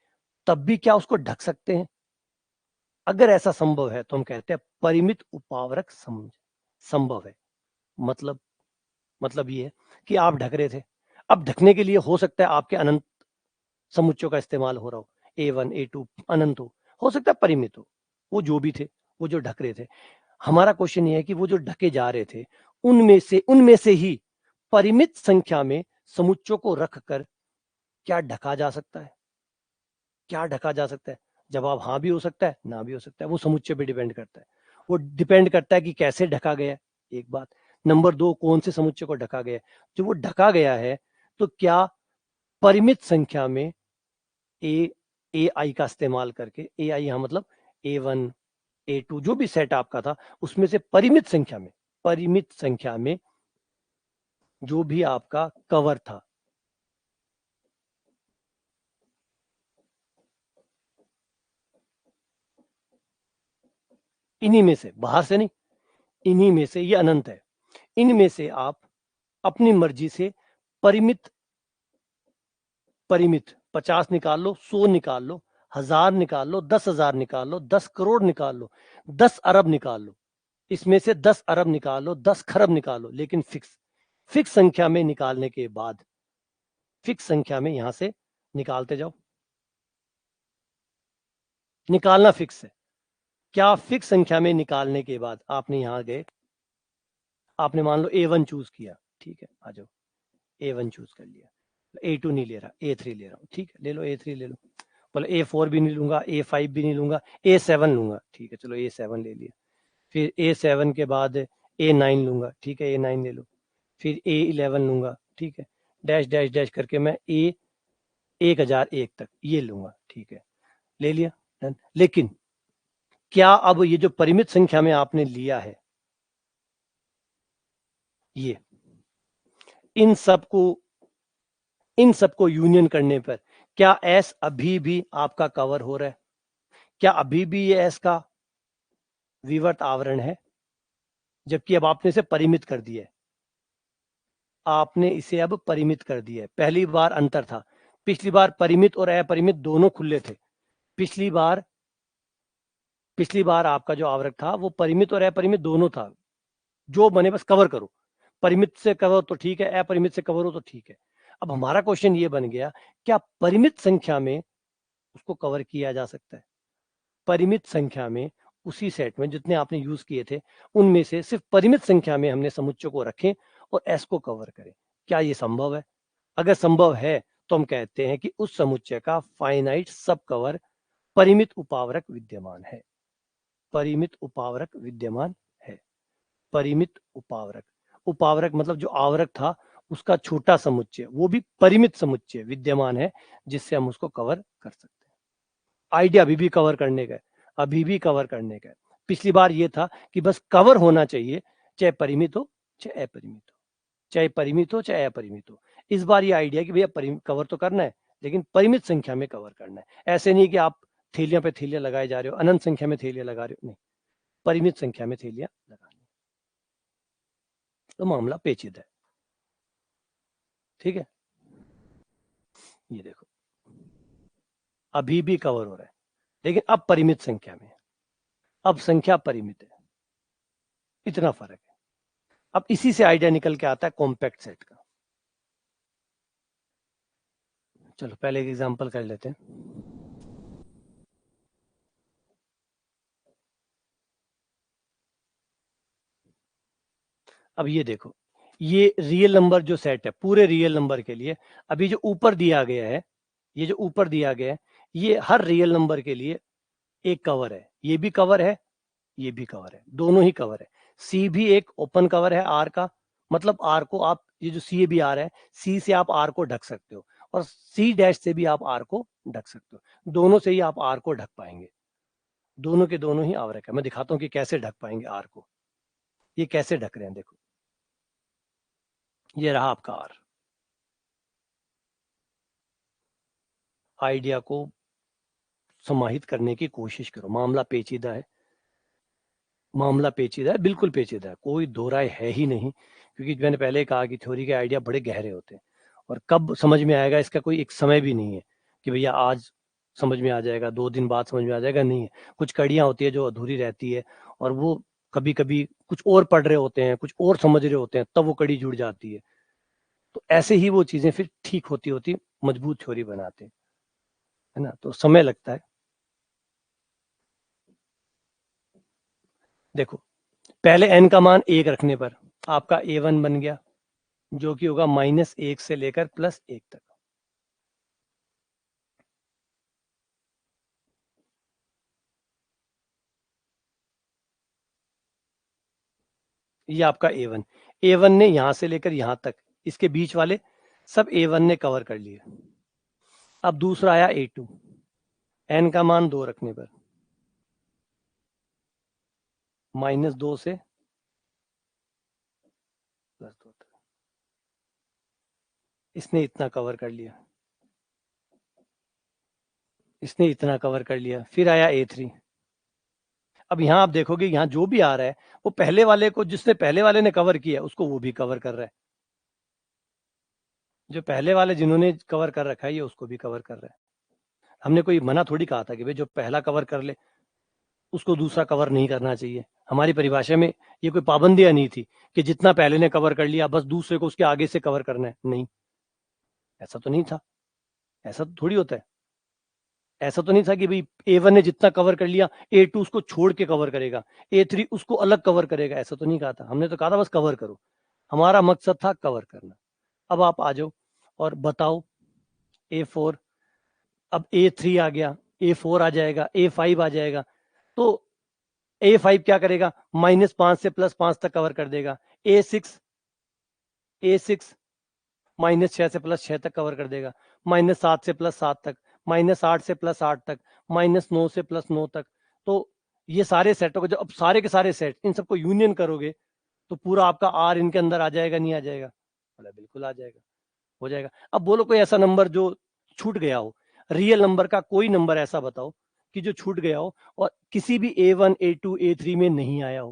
तब भी क्या उसको ढक सकते हैं? अगर ऐसा संभव है तो हम कहते हैं परिमित उपावरक संभव है। मतलब ये है कि आप ढक रहे थे, अब ढकने के लिए हो सकता है आपके अनंत समुच्चयों का इस्तेमाल हो रहा हो, A1 A2 अनंत हो सकता है परिमित हो, वो जो भी थे, वो जो ढक रहे थे। हमारा क्वेश्चन ये है कि वो जो ढके जा रहे थे, उनमें से ही परिमित संख्या में समुच्चयों को रखकर क्या ढका जा सकता है? क्या ढका जा सकता है? जवाब हाँ भी हो सकता है, ना भी हो सकता है, वो समुच्चय पे डिपेंड करता है। वो डिपेंड करता है कि कैसे ढका गया है, एक बात। नंबर 2, कौन से समुच्चय को ढका गया है। जो वो ढका गया है, तो क्या परिमित संख्या में ए आई का इस्तेमाल करके, ए आई यहाँ मतलब A1 A2 जो भी सेट आपका था, उसमें से परिमित संख्या में जो भी आपका कवर था, इन्हीं में से, बाहर से नहीं, इन्हीं में से, ये अनंत है, इनमें से आप अपनी मर्जी से परिमित परिमित 50 निकाल लो, 100 निकाल लो, 1000 निकाल लो, 10,000 निकाल लो, 10 करोड़ निकाल लो, 10 अरब निकाल लो, इसमें से 10 अरब निकाल लो, 10 खरब निकाल लो, लेकिन फिक्स संख्या में निकालने के बाद, फिक्स संख्या में यहां से निकालते जाओ, निकालना फिक्स है। क्या फिक्स संख्या में निकालने के बाद आपने यहां गए, आपने मान लो A1 चूज किया, ठीक है, आ जाओ, A1 चूज कर लिया, A2 नहीं ले रहा, A3 ले रहा हूं, ठीक है, ले लो A3 ले लो, बोले A4 भी नहीं लूंगा, A5 भी नहीं लूंगा, A7 लूंगा, ठीक है, चलो A7 ले लिया। फिर A7 के बाद A9 लूंगा, ठीक है, A9 ले लो। फिर A11 लूंगा, ठीक है, डैश डैश डैश करके मैं A1001 तक ये लूंगा, ठीक है, ले लिया, डन। लेकिन क्या अब ये जो परिमित संख्या में आपने लिया है, ये इन सबको यूनियन करने पर क्या एस अभी भी आपका कवर हो रहा है? क्या अभी भी ये एस का विवर्त आवरण है? जबकि अब आपने इसे परिमित कर दिया है, आपने इसे अब परिमित कर दिया है। पहली बार अंतर था, पिछली बार परिमित और अपरिमित दोनों खुले थे। पिछली बार आपका जो आवरक था वो परिमित और अपरिमित दोनों था, जो बने बस कवर करो, परिमित से कवर तो ठीक है, अपरिमित से कवर हो तो ठीक है। अब हमारा क्वेश्चन ये बन गया, क्या परिमित संख्या में उसको कवर किया जा सकता है? परिमित संख्या में उसी सेट में जितने आपने यूज किए थे उनमें से सिर्फ परिमित संख्या में हमने समुच्चय को रखें और एस को कवर करें, क्या ये संभव है? अगर संभव है तो हम कहते हैं कि उस समुच्चय का फाइनाइट सब कवर परिमित उपावरक विद्यमान है। परिमित उपावरक विद्यमान है। परिमित उपावरक, उपावरक मतलब जो आवरक था उसका छोटा समुच्चय, वो भी परिमित समुच्चय विद्यमान है जिससे हम उसको कवर कर सकते हैं। आइडिया अभी भी कवर करने का, अभी भी कवर करने का। पिछली बार ये था कि बस कवर होना चाहिए, चाहे परिमित हो चाहे अपरिमित हो, चाहे परिमित हो चाहे अपरिमित हो। इस बार ये आइडिया कि भैया कवर तो करना है लेकिन परिमित संख्या में कवर करना है। ऐसे नहीं कि आप थैलियां पे थैलियां लगाए जा रहे हो, अनंत संख्या में थैलियां लगा रहे हो, नहीं, परिमित संख्या में थैलियां लगानी, तो मामला पेचीदा है। ठीक है, ये देखो अभी भी कवर हो रहा है लेकिन अब परिमित संख्या में, अब संख्या परिमित है, इतना फर्क है। अब इसी से आइडिया निकल के आता है कॉम्पैक्ट सेट का। चलो पहले एक एग्जांपल कर लेते हैं। अब ये देखो, ये रियल नंबर जो सेट है पूरे रियल नंबर के लिए, अभी जो ऊपर दिया गया है, ये जो ऊपर दिया गया है, ये हर रियल नंबर के लिए एक कवर है, ये भी कवर है, ये भी कवर है, दोनों ही कवर है। सी भी एक ओपन कवर है आर का, मतलब आर को आप, ये जो सी भी आर है, सी से आप आर को ढक सकते हो और सी डैश से भी आप आर को ढक सकते हो, दोनों से ही आप आर को ढक पाएंगे। दोनों के दोनों ही आवरक है। मैं दिखाता हूं कि कैसे ढक पाएंगे आर को। ये कैसे ढक रहे हैं, देखो ये रहा आपका आर। आइडिया को समाहित करने की कोशिश करो, मामला पेचीदा है, मामला पेचीदा है, बिल्कुल पेचीदा है, कोई दो राय है ही नहीं। क्योंकि मैंने पहले कहा कि थ्योरी के आइडिया बड़े गहरे होते हैं और कब समझ में आएगा इसका कोई एक समय भी नहीं है कि भैया आज समझ में आ जाएगा, 2 दिन बाद समझ में आ जाएगा, नहीं है। कुछ कड़ियां होती है जो अधूरी रहती है और वो कभी कभी कुछ और पढ़ रहे होते हैं, कुछ और समझ रहे होते हैं, तब वो कड़ी जुड़ जाती है। तो ऐसे ही वो चीजें फिर ठीक होती होती मजबूत थ्योरी बनाते हैं, है ना, तो समय लगता है। देखो पहले n का मान 1 रखने पर आपका a1 बन गया, जो कि होगा -1 से लेकर +1 तक। ये आपका a1 ने यहां से लेकर यहां तक, इसके बीच वाले सब a1 ने कवर कर लिए। अब दूसरा आया a2, n का मान 2 रखने पर -2 से +2 तक, इसने इतना कवर कर लिया, इसने इतना कवर कर लिया। फिर आया a3। अब यहां आप देखोगे यहां जो भी आ रहा है वो पहले वाले को, जिसने पहले वाले ने कवर किया उसको वो भी कवर कर रहा है, जो पहले वाले जिन्होंने कवर कर रखा है ये उसको भी कवर कर रहा है। हमने कोई मना थोड़ी कहा था कि भाई जो पहला कवर कर ले उसको दूसरा कवर नहीं करना चाहिए। हमारी परिभाषा में ये कोई पाबंदियां नहीं थी कि जितना पहले ने कवर कर लिया बस दूसरे को उसके आगे से कवर करना है, नहीं, ऐसा तो नहीं था। ऐसा तो थोड़ी होता है। ऐसा तो नहीं था कि भाई A1 ने जितना कवर कर लिया A2 उसको छोड़ के कवर करेगा, A3 उसको अलग कवर करेगा, ऐसा तो नहीं कहा था। हमने तो कहा था बस कवर करो, हमारा मकसद था कवर करना। अब आप आ जाओ और बताओ A4, अब A3 आ गया, A4 आ जाएगा, A5 आ जाएगा, तो A5 क्या करेगा, -5 से +5 तक कवर कर देगा। A6 -6 से +6 तक कवर कर देगा, -7 से +7 तक, -8 से +8 तक, -9 से +9 तक। तो ये सारे सेटों को, जब अब सारे के सारे सेट इन सबको यूनियन करोगे तो पूरा आपका आर इनके अंदर आ जाएगा, नहीं आ जाएगा? बोला बिल्कुल आ जाएगा, हो जाएगा। अब बोलो कोई ऐसा नंबर जो छूट गया हो, रियल नंबर का कोई नंबर ऐसा बताओ कि जो छूट गया हो और किसी भी A1 A2 A3 में नहीं आया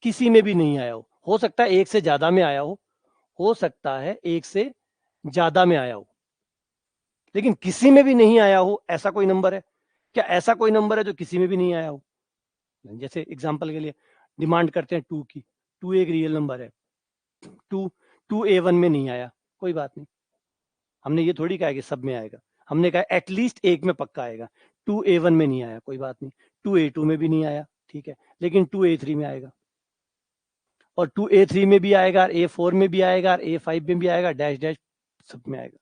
किसी में भी नहीं आया हो सकता है एक से ज्यादा में आया हो सकता है एक से ज्यादा में आया हो, लेकिन किसी में भी नहीं आया हो ऐसा कोई नंबर है क्या? ऐसा कोई नंबर है जो किसी में भी नहीं आया हो? जैसे एग्जांपल के लिए डिमांड करते हैं 2 की, 2 एक रियल नंबर है, 2 A1 में नहीं आया, कोई बात नहीं, हमने ये थोड़ी कहा कि सब में आएगा, हमने कहा एटलीस्ट एक में पक्का आएगा। 2 A1 में नहीं आया, कोई बात नहीं, 2 A2 में भी नहीं आया, ठीक है, लेकिन 2 A3 में आएगा, और 2 A3 में भी आएगा, A4 में भी आएगा, A5 में भी आएगा, डैश डैश सब में आएगा।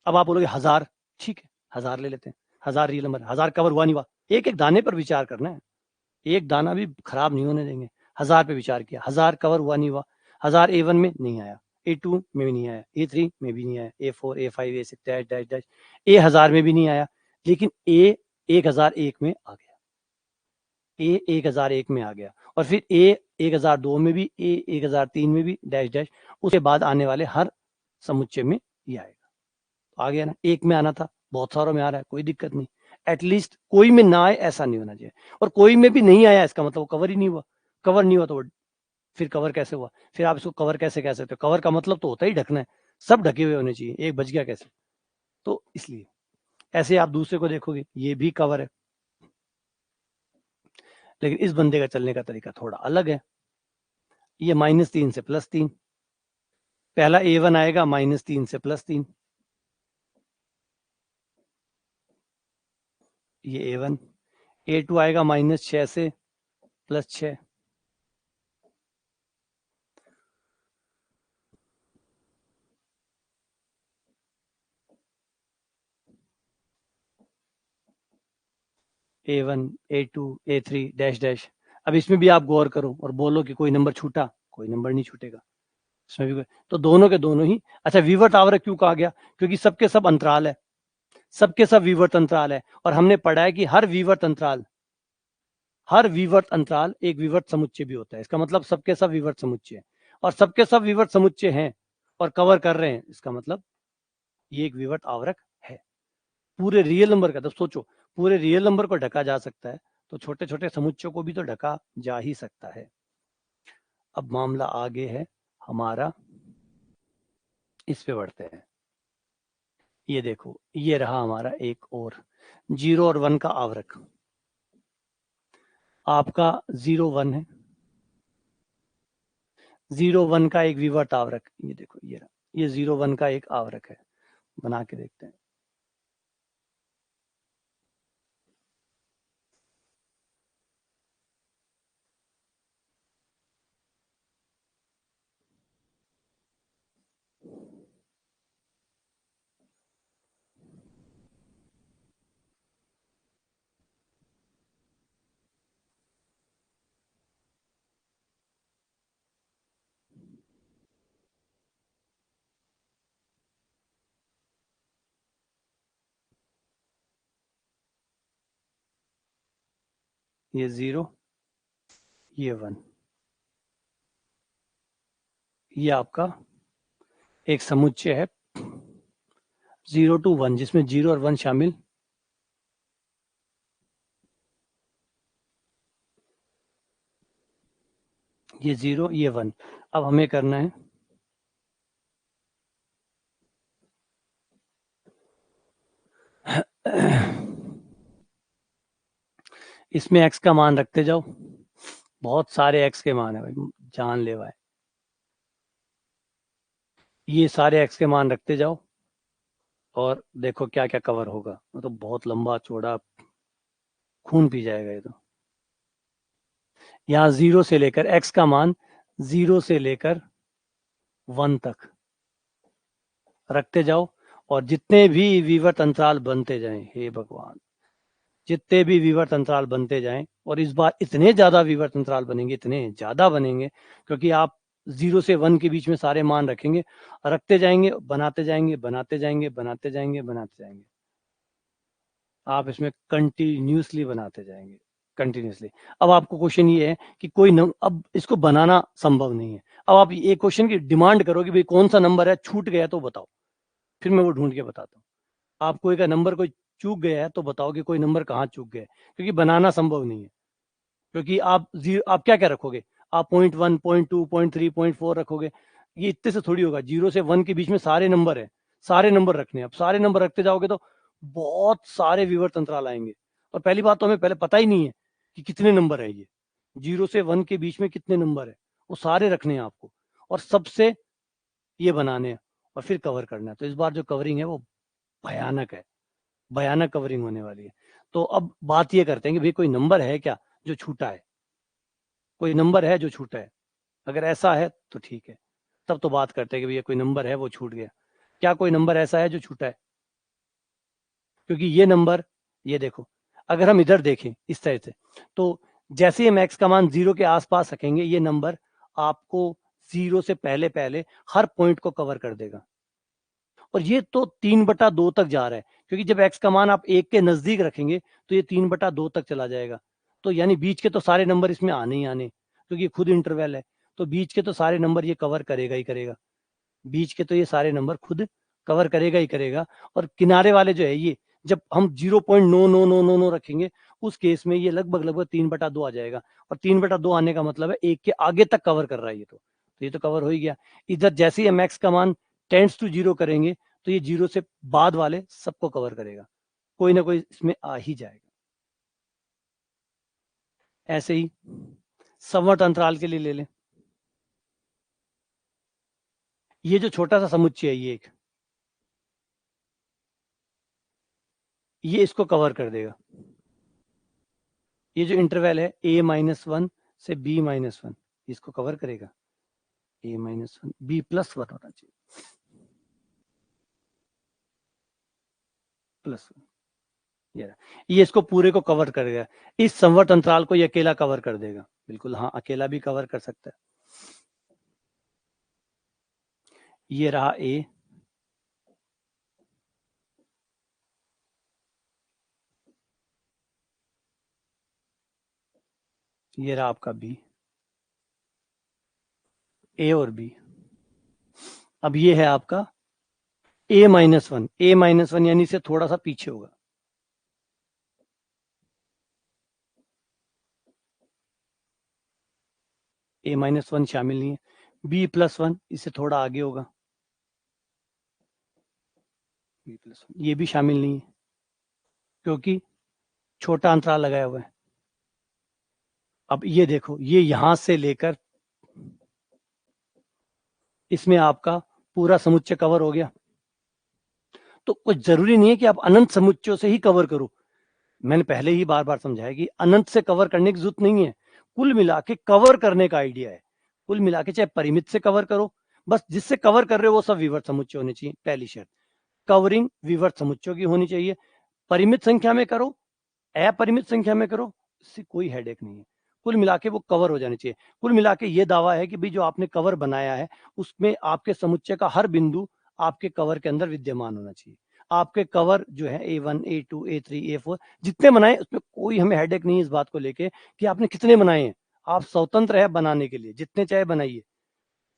अब आप बोलोगे 1000, ठीक है 1000 ले लेते हैं, 1000 रियल नंबर, 1000 कवर हुआ नहीं हुआ, एक एक दाने पर विचार करना है, एक दाना भी खराब नहीं होने देंगे। 1000 पे विचार किया, 1000 कवर हुआ नहीं हुआ, 1000 A1 में नहीं आया, A2 में भी नहीं आया, A3 में भी नहीं आया, A4 A5 A6 dash dash dash, A1000 में भी नहीं आया, लेकिन A 1001 में आ गया, A 1001 में आ गया, और फिर A 1002 में भी, A 1003 में भी डैश डैश, उसके बाद आने वाले हर समुच्चय में ये आएगा। तो आ गया ना, एक में आना था, बहुत सारों में आ रहा है, कोई दिक्कत नहीं, एटलीस्ट कोई में ना आए ऐसा नहीं होना चाहिए, और कोई में भी नहीं आया इसका मतलब वो कवर ही नहीं हुआ, कवर नहीं हुआ तो फिर कवर कैसे हुआ? फिर आप इसको कवर कैसे कह सकते हो? कवर का मतलब तो होता ही ढकना है, सब ढके हुए होने चाहिए, एक बच गया कैसे? तो इसलिए ऐसे आप दूसरे को देखोगे ये भी कवर है, लेकिन इस बंदे का चलने का तरीका थोड़ा अलग है, ये -3 से +3, पहला A1 आएगा -3 से +3, ये A1, A2 आएगा -6 से +6, A1 A2 A3 dash dash. अब इसमें भी आप गौर करो और बोलो कि कोई नंबर छूटा, कोई नंबर नहीं छूटेगा इसमें भी, तो दोनों के दोनों ही। अच्छा, विवर्त आवर्त क्यों कहा गया? क्योंकि सबके सब अंतराल है, सबके सब विवर्त अंतराल है, और हमने पढ़ा है कि हर विवर्त अंतराल एक विवर्त समुच्चय भी होता है, इसका मतलब सबके सब विवर्त समुच्चय है, और सबके सब विवर्त समुच्चय हैं और कवर कर रहे हैं, इसका मतलब ये एक विवर्त आवरक है। पूरे रियल नंबर का, तो सोचो पूरे रियल नंबर को ढका जा सकता है, तो छोटे छोटे समुच्चयों को भी तो ढका जा ही सकता है। अब मामला आगे है हमारा, इस पे बढ़ते हैं। ये देखो, ये रहा हमारा एक और 0 और 1 का आवरक, आपका 0 1 है, 0 1 का एक विवर्त आवरक, ये देखो ये 0 1 का एक आवरक है, बना के देखते हैं। ये 0, ये 1, ये आपका एक समुच्चय है 0 to 1, जिसमें 0 और 1 शामिल, ये 0 ये 1। अब हमें करना है इसमें x का मान रखते जाओ, बहुत सारे x के मान है भाई, जानलेवा है, ये सारे x के मान रखते जाओ और देखो क्या क्या कवर होगा, तो बहुत लंबा चौड़ा खून पी जाएगा ये तो। यहाँ 0 से लेकर x का मान 0 से लेकर 1 तक रखते जाओ, और जितने भी विवर्त अंतराल बनते जाएं, हे भगवान, जितने भी विवर्त अंतराल बनते जाएं, और इस बार इतने ज्यादा विवर्त अंतराल बनेंगे, इतने ज्यादा बनेंगे, क्योंकि आप 0 से 1 के बीच में सारे मान रखेंगे, रखते जाएंगे, बनाते जाएंगे, बनाते जाएंगे, बनाते जाएंगे, बनाते जाएंगे, आप इसमें कंटिन्यूसली बनाते जाएंगे। कंटिन्यूसली। अब आपको क्वेश्चन ये है कि अब इसको बनाना संभव नहीं है। अब आप एक क्वेश्चन की डिमांड करो कि भाई कौन सा नंबर है छूट गया तो बताओ, फिर मैं वो ढूंढ के बताता हूँ। आप कोई का नंबर कोई चूक गया है तो बताओ कि कोई नंबर कहाँ चूक गया है, क्योंकि बनाना संभव नहीं है। क्योंकि आप क्या क्या रखोगे, आप 0.1 0.2 0.3 0.4 रखोगे, ये इतने से थोड़ी होगा। 0 से 1 के बीच में सारे नंबर है, सारे नंबर रखने हैं। अब सारे नंबर रखते जाओगे तो बहुत सारे विवर्त अंतराल आएंगे, और पहली बात तो हमें पहले पता ही नहीं है कि कितने नंबर है ये 0 से 1 के बीच में कितने नंबर है, वो सारे रखने हैं आपको, और सबसे ये बनाने हैं और फिर कवर करना है। तो इस बार जो कवरिंग है वो भयानक है, भयानक कवरिंग होने वाली है। तो अब बात ये करते हैं कि भाई कोई नंबर है क्या जो छूटा है, कोई नंबर है जो छूटा है। अगर ऐसा है तो ठीक है, तब तो बात करते हैं कि भैया कोई नंबर है वो छूट गया। क्या कोई नंबर ऐसा है जो छूटा है? क्योंकि ये नंबर, ये देखो, अगर हम इधर देखें इस तरह से, तो जैसे ही हम एक्स का मान 0 के आसपास रखेंगे, ये नंबर आपको 0 से पहले पहले हर पॉइंट को कवर कर देगा। और ये तो 3/2 तक जा रहा है, क्योंकि जब एक्स का मान आप 1 के नजदीक रखेंगे तो ये 3/2 तक चला जाएगा। तो यानी बीच के तो सारे नंबर इसमें आने ही आने, क्योंकि खुद इंटरवल है, तो बीच के तो सारे नंबर ये कवर करेगा ही करेगा। बीच के तो ये सारे नंबर खुद कवर करेगा ही करेगा। और किनारे वाले जो है ये, जब हम 0.9999 रखेंगे, उस केस में ये लगभग लगभग 3/2 आ जाएगा। और 3/2 आने का मतलब है 1 के आगे तक कवर कर रहा है ये, तो ये तो कवर हो ही गया। इधर जैसे ही हम एक्स का मान टेंड्स टू 0 करेंगे, तो ये 0 से बाद वाले सबको कवर करेगा, कोई ना कोई इसमें आ ही जाएगा। ऐसे ही समवर्त अंतराल के लिए ले लें, ये जो छोटा सा समुच्चय है, ये इसको कवर कर देगा। ये जो इंटरवल है a-1 से b-1, इसको कवर करेगा। a-1 b+1 होना चाहिए, +1। ये इसको पूरे को कवर करेगा। इस संवर्त अंतराल को ये अकेला कवर कर देगा, बिल्कुल, हाँ, अकेला भी कवर कर सकता है। ये रहा a, ये रहा आपका b, a और b। अब ये है आपका a-1 यानी से थोड़ा सा पीछे होगा। a-1 शामिल नहीं है, b+1 इससे थोड़ा आगे होगा, b+1 ये भी शामिल नहीं है, क्योंकि छोटा अंतराल लगाया हुआ है। अब ये देखो, ये यहां से लेकर इसमें आपका पूरा समुच्चय कवर हो गया। तो कुछ जरूरी नहीं है कि आप अनंत समुच्चयों से ही कवर करो। मैंने पहले ही बार बार समझाया कि अनंत से कवर करने की जरूरत नहीं है, कुल मिला के कवर करने का आइडिया है। कुल मिला के चाहे परिमित से कवर करो, बस जिससे कवर कर रहे हो वो सब विवर्त समुच्चय होने चाहिए। पहली शर्त, कवरिंग विवर्त समुच्चयों की होनी चाहिए। परिमित संख्या में करो, अपरिमित संख्या में करो, इससे कोई हेडेक नहीं है। कुल मिला के वो कवर हो जाने चाहिए। कुल मिला के ये दावा है कि भाई जो आपने कवर बनाया है, उसमें आपके समुच्चय का हर बिंदु आपके कवर के अंदर विद्यमान होना चाहिए। आपके कवर जो है A1 A2 A3 A4 जितने बनाए, उसमें कोई हमें हेडेक नहीं है इस बात को लेके कि आपने कितने बनाए हैं। आप स्वतंत्र है बनाने के लिए, जितने चाहे बनाइए,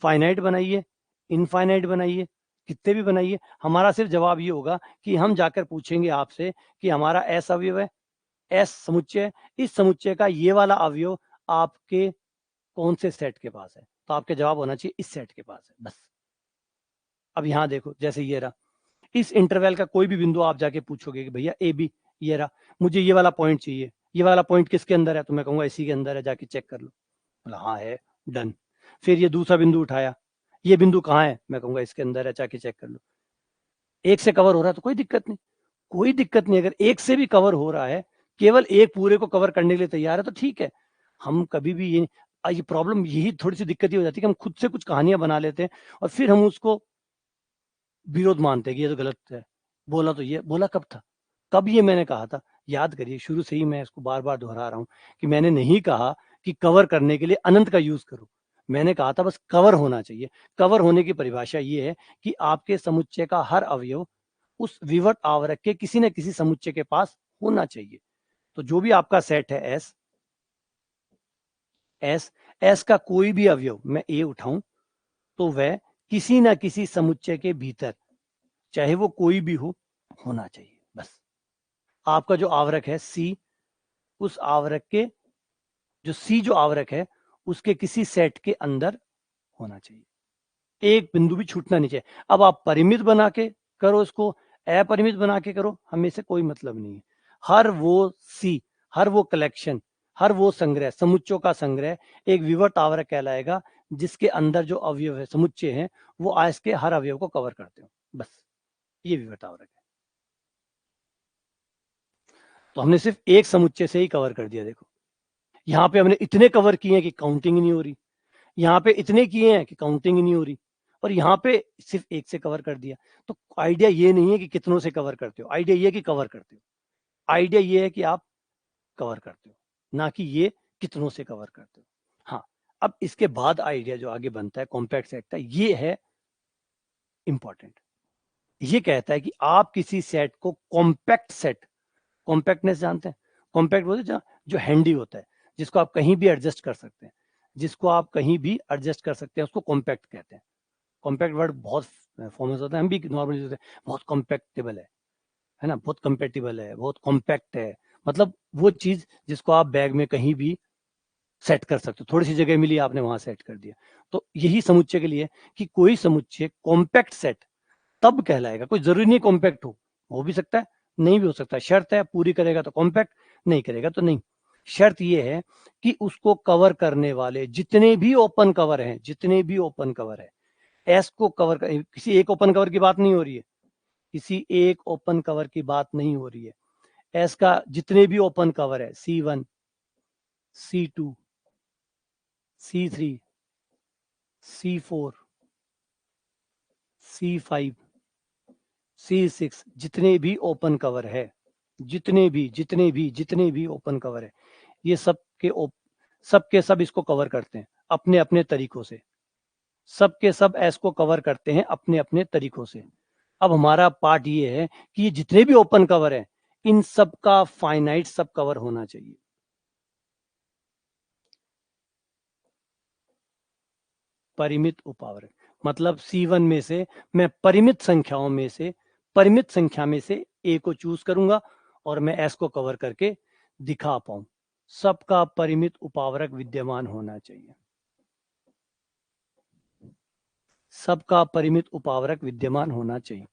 फाइनाइट बनाइए, इनफाइनाइट बनाइए, कितने भी बनाइए। हमारा सिर्फ जवाब ये होगा कि हम जाकर पूछेंगे आपसे कि हमारा एस अवयव है, एस समुच्चय, इस समुच्चय का ये वाला अवयव आपके कौन से सेट के पास है, तो आपके जवाब होना चाहिए इस सेट के पास है, बस। अब यहां देखो, जैसे ये रहा, इस इंटरवल का कोई भी बिंदु आप जाके पूछोगे कि भैया ए बी, ये रहा, मुझे ये वाला पॉइंट चाहिए, ये वाला पॉइंट किसके अंदर है, तो मैं कहूंगा इसी के अंदर है, जाके चेक कर लो। बोला हाँ है, डन। फिर ये दूसरा बिंदु उठाया, ये बिंदु कहाँ है, मैं कहूंगा इसके अंदर है, जाके चेक कर लो। एक से कवर हो रहा है तो कोई दिक्कत नहीं, कोई दिक्कत नहीं। अगर एक से भी कवर हो रहा है, केवल एक पूरे को कवर करने के लिए तैयार है, तो ठीक है। हम कभी भी ये प्रॉब्लम, यही थोड़ी सी दिक्कत ही हो जाती है कि हम खुद से कुछ कहानियां बना लेते हैं और फिर हम उसको विरोध मानते हैं कि ये तो गलत है। बोला तो ये बोला कब था, कब ये मैंने कहा था? याद करिए, शुरू से ही मैं इसको बार बार दोहरा रहा हूं कि मैंने नहीं कहा कि कवर करने के लिए अनंत का यूज करो। मैंने कहा था बस कवर होना चाहिए। कवर होने की परिभाषा ये है कि आपके समुच्चय का हर अवयव उस विवर्त आवरक के किसी न किसी समुच्चय के पास होना चाहिए। तो जो भी आपका सेट है एस, एस, एस का कोई भी अवयव मैं ए उठाऊं तो वह किसी ना किसी समुच्चय के भीतर, चाहे वो कोई भी हो, होना चाहिए। बस आपका जो आवरक है सी, उस आवरक के जो सी जो आवरक है उसके किसी सेट के अंदर होना चाहिए, एक बिंदु भी छूटना नहीं चाहिए। अब आप परिमित बना के करो इसको, अपरिमित बना के करो, हमें से कोई मतलब नहीं है। हर वो सी, हर वो कलेक्शन, हर वो संग्रह, समुच्चयों का संग्रह एक विवर्त आवरक कहलाएगा, जिसके अंदर जो अवयव है, समुच्चय है, वो आयस के हर अवयव को कवर करते हो। बस ये विवर्त आवरक है। तो हमने सिर्फ एक समुच्चय से ही कवर कर दिया। देखो यहाँ पे हमने इतने कवर किए हैं कि काउंटिंग ही नहीं हो रही, यहाँ पे इतने किए हैं कि काउंटिंग ही नहीं हो रही, और यहाँ पे सिर्फ एक से कवर कर दिया। तो आइडिया ये नहीं है कि कितनों से कवर करते हो, आइडिया ये है कि कवर करते हो। आइडिया ये है कि आप कवर करते हो, ना कि ये कितनों से कवर करते हो। हाँ, अब इसके बाद आइडिया जो आगे बनता है कॉम्पैक्ट सेट का, ये है इंपॉर्टेंट। ये कहता है कि आप किसी सेट को कॉम्पैक्ट सेट, कॉम्पैक्टनेस जानते हैं, कॉम्पैक्ट बोलते हैं जो हैंडी होता है, जिसको आप कहीं भी एडजस्ट कर सकते हैं, जिसको आप कहीं भी एडजस्ट कर सकते हैं, उसको कॉम्पैक्ट कहते हैं। कॉम्पैक्ट वर्ड बहुत फेमस होता है, हम भी नॉर्मली होते हैं, बहुत कॉम्पैक्टेबल है ना, बहुत कंपेटिबल है, बहुत कॉम्पैक्ट है। मतलब वो चीज जिसको आप बैग में कहीं भी सेट कर सकते हो, थोड़ी सी जगह मिली आपने वहां सेट कर दिया। तो यही समुच्चय के लिए कि कोई समुच्चय कॉम्पैक्ट सेट तब कहलाएगा, कोई जरूरी नहीं कॉम्पैक्ट हो भी सकता है, नहीं भी हो सकता है, शर्त है पूरी करेगा तो कॉम्पैक्ट, नहीं करेगा तो नहीं। शर्त ये है कि उसको कवर करने वाले जितने भी ओपन कवर हैं, जितने भी ओपन कवर है, एस को कवर कर, किसी एक ओपन कवर की बात नहीं हो रही है, किसी एक ओपन कवर की बात नहीं हो रही है। एस का जितने भी ओपन कवर है, C1, C2, C3, C4, C5, C6, जितने भी ओपन कवर है, जितने भी ओपन कवर है, ये सबके सब इसको कवर करते हैं अपने अपने तरीकों से। सबके सब एस को कवर करते हैं अपने अपने तरीकों से। अब हमारा पार्ट ये है कि ये जितने भी ओपन कवर है, इन सब का फाइनाइट सब कवर होना चाहिए। परिमित उपावरक मतलब C1 में से मैं परिमित संख्याओं में से, परिमित संख्या में से ए को चूज करूंगा और मैं एस को कवर करके दिखा पाऊं। सबका परिमित उपावरक विद्यमान होना चाहिए, सबका परिमित उपावरक विद्यमान होना चाहिए।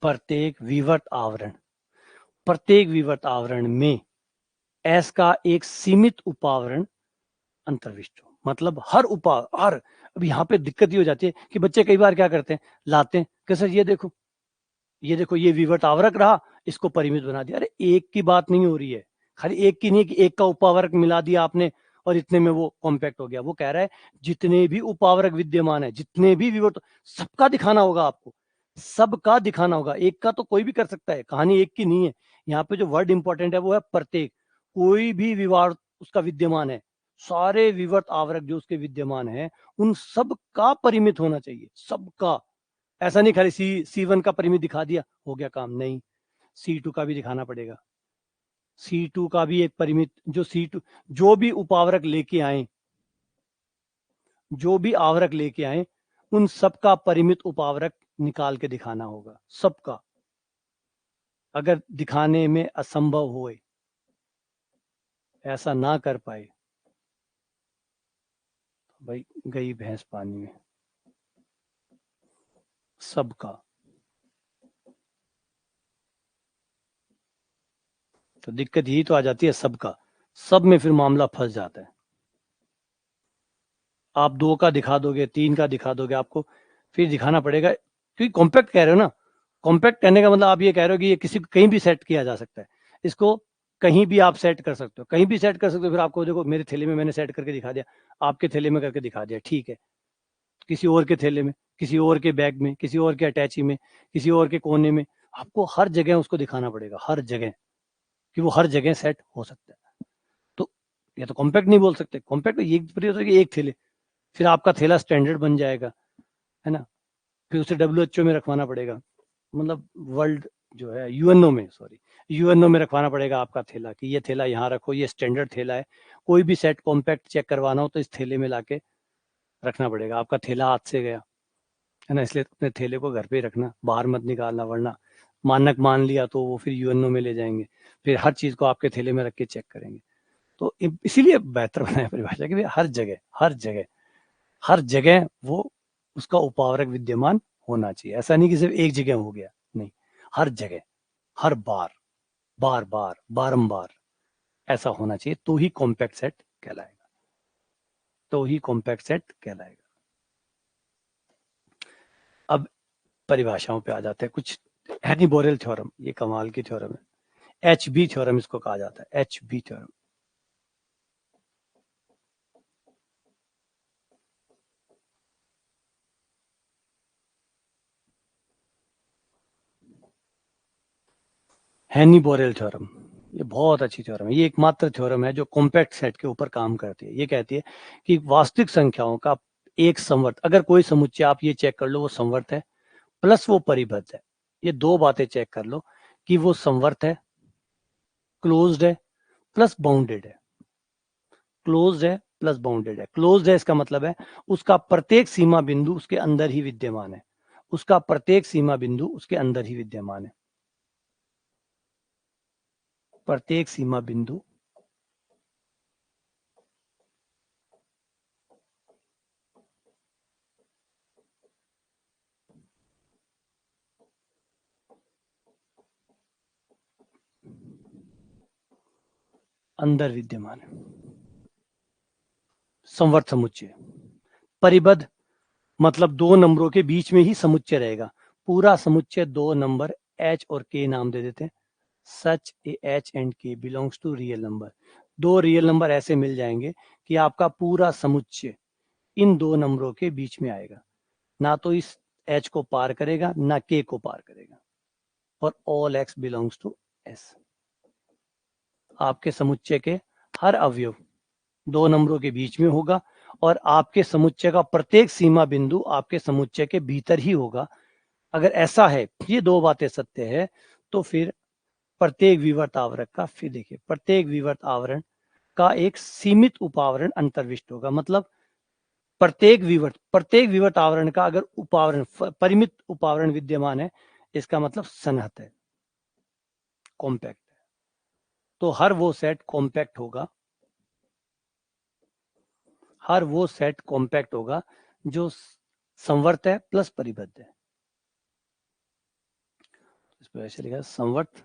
प्रत्येक विवर्त आवरण, प्रत्येक विवर्त आवरण में एस का एक सीमित उपावरण अंतर्विष्ट हो। मतलब हर अब यहाँ पे दिक्कत ये हो जाती है कि बच्चे कई बार क्या करते हैं, लाते हैं कि सर ये देखो, ये देखो, ये विवर्त आवरक रहा, इसको परिमित बना दिया। अरे एक की बात नहीं हो रही है, खाली एक की नहीं कि एक का उपावरक मिला दिया आपने और इतने में वो कॉम्पैक्ट हो गया। वो कह रहा है जितने भी उपावरक विद्यमान है, जितने भी विवर्त, सबका दिखाना होगा आपको, सबका दिखाना होगा। एक का तो कोई भी कर सकता है, कहानी एक की नहीं है। यहाँ पे जो वर्ड इंपॉर्टेंट है वो है प्रत्येक। कोई भी विवाद उसका विद्यमान है, सारे विवर्त आवरक जो उसके विद्यमान है, उन सब का परिमित होना चाहिए, सबका। ऐसा नहीं खाली C1 का परिमित दिखा दिया हो गया काम, नहीं, C2 का भी दिखाना पड़ेगा। C2 का भी एक परिमित, जो C2 जो भी उपावरक लेके आए, जो भी आवरक लेके आए, उन सबका परिमित उपावरक निकाल के दिखाना होगा, सबका। अगर दिखाने में असंभव होए, ऐसा ना कर पाए, तो भाई गई भैंस पानी में, सबका। तो दिक्कत यही तो आ जाती है सबका, सब में फिर मामला फंस जाता है। आप 2 का दिखा दोगे, 3 का दिखा दोगे, आपको फिर दिखाना पड़ेगा, क्योंकि कॉम्पैक्ट कह रहे हो ना। कॉम्पैक्ट कहने का मतलब आप ये कह रहे हो कि ये किसी कहीं भी सेट किया जा सकता है, इसको कहीं भी आप सेट कर सकते हो, कहीं भी सेट कर सकते हो। फिर आपको देखो मेरे थैले में मैंने सेट करके दिखा दिया, आपके थैले में करके दिखा दिया, ठीक है। किसी और के थैले में, किसी और के बैग में, किसी और के अटैची में, किसी और के कोने में, आपको हर जगह उसको दिखाना पड़ेगा, हर जगह, कि वो हर जगह सेट हो सकता है। तो ये तो कॉम्पैक्ट नहीं बोल सकते। कॉम्पैक्ट ये एक थैले, फिर आपका थैला स्टैंडर्ड बन जाएगा, है ना। फिर उसे WHO में रखवाना पड़ेगा, मतलब वर्ल्ड जो है यूएनओ में, सॉरी, यूएनओ में रखवाना पड़ेगा आपका थैला, कि ये थैला यहाँ रखो, ये स्टैंडर्ड थैला है। कोई भी सेट कॉम्पैक्ट चेक करवाना हो तो इस थैले में लाके रखना पड़ेगा। आपका थैला हाथ से गया, है ना, इसलिए अपने थैले को घर पे ही रखना, बाहर मत निकालना, वरना मानक मान लिया तो वो फिर यूएनओ में ले जाएंगे, फिर हर चीज को आपके थैले में रख के चेक करेंगे। तो इसीलिए बेहतर बनाया परिभाषा कि हर जगह, हर जगह, हर जगह वो उसका उपावरक विद्यमान होना चाहिए। ऐसा नहीं कि सिर्फ एक जगह हो गया, नहीं, हर जगह, हर बार, बार बार, बारंबार ऐसा होना चाहिए, तो ही कॉम्पैक्ट सेट कहलाएगा, तो ही कॉम्पैक्ट सेट कहलाएगा। अब परिभाषाओं पे आ जाते हैं कुछ। हैनी बोरेल थ्योरम, ये कमाल की थ्योरम है, HB थ्योरम इसको कहा जाता है, HB थ्योरम। हैनी बोरेल थ्योरम, ये बहुत अच्छी थ्योरम है। ये एकमात्र थ्योरम है जो कॉम्पैक्ट सेट के ऊपर काम करती है। ये कहती है कि वास्तविक संख्याओं का एक संवर्त, अगर कोई समुच्चय, आप ये चेक कर लो वो संवर्त है प्लस वो परिबद्ध है, ये दो बातें चेक कर लो कि वो संवर्त है, क्लोज्ड है, प्लस बाउंडेड है। क्लोज्ड है प्लस बाउंडेड है। क्लोज्ड है इसका मतलब है उसका प्रत्येक सीमा बिंदु उसके अंदर ही विद्यमान है, उसका प्रत्येक सीमा बिंदु उसके अंदर ही विद्यमान है, प्रत्येक सीमा बिंदु अंदर विद्यमान है। संवर्त समुच्चय। परिबद्ध मतलब दो नंबरों के बीच में ही समुच्चय रहेगा, पूरा समुच्चय दो नंबर H और K नाम दे देते हैं, such a H and K belongs to real number. दो रियल नंबर ऐसे मिल जाएंगे कि आपका पूरा समुच्चय इन दो नंबरों के बीच में आएगा, ना तो इस H को पार करेगा ना K को पार करेगा, और all X belongs to S। आपके समुच्चय के हर अवयव दो नंबरों के बीच में होगा, और आपके समुच्चय का प्रत्येक सीमा बिंदु आपके समुच्चय के भीतर ही होगा। अगर ऐसा है, ये दो बातें सत्य है, तो फिर प्रत्येक विवर्त आवरक का, फिर देखिए, प्रत्येक विवर्त आवरण का एक सीमित उपावरण अंतर्विष्ट होगा। मतलब प्रत्येक विवर्त आवरण का अगर उपावरण, परिमित उपावरण विद्यमान है, इसका मतलब सन्हत है, कॉम्पैक्ट है। तो हर वो सेट कॉम्पैक्ट होगा, हर वो सेट कॉम्पैक्ट होगा जो संवर्त है प्लस परिबद्ध है। इस पर ऐसे लिखा है, संवर्त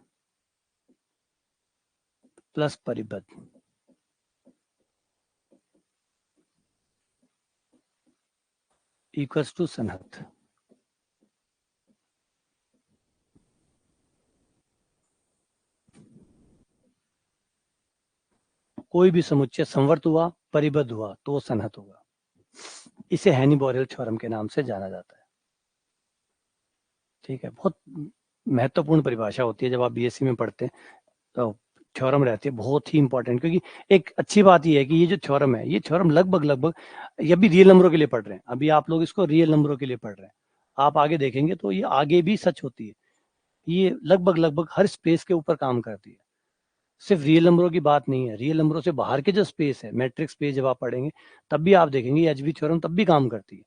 प्लस परिबद्ध इक्वल्स टू सन्हत। कोई भी समुच्चय संवर्त हुआ, परिबद्ध हुआ, तो वो सन्हत होगा। इसे हैनी बोरेल थ्योरम के नाम से जाना जाता है। ठीक है, बहुत महत्वपूर्ण परिभाषा होती है जब आप बीएससी में पढ़ते हैं, तो थ्योरम रहती है बहुत ही इंपॉर्टेंट। क्योंकि एक अच्छी बात यह है कि ये जो थ्योरम है, ये थ्योरम लगभग लगभग, ये भी रियल नंबरों के लिए पढ़ रहे हैं, अभी आप लोग इसको रियल नंबरों के लिए पढ़ रहे हैं, आप आगे देखेंगे तो ये आगे भी सच होती है। ये लगभग लगभग हर स्पेस के ऊपर काम करती है, सिर्फ रियल नंबरों की बात नहीं है। रियल नंबरों से बाहर के जो स्पेस है, मैट्रिक्स स्पेस, जब आप पढ़ेंगे तब भी आप देखेंगे एचबी थ्योरम तब भी काम करती है।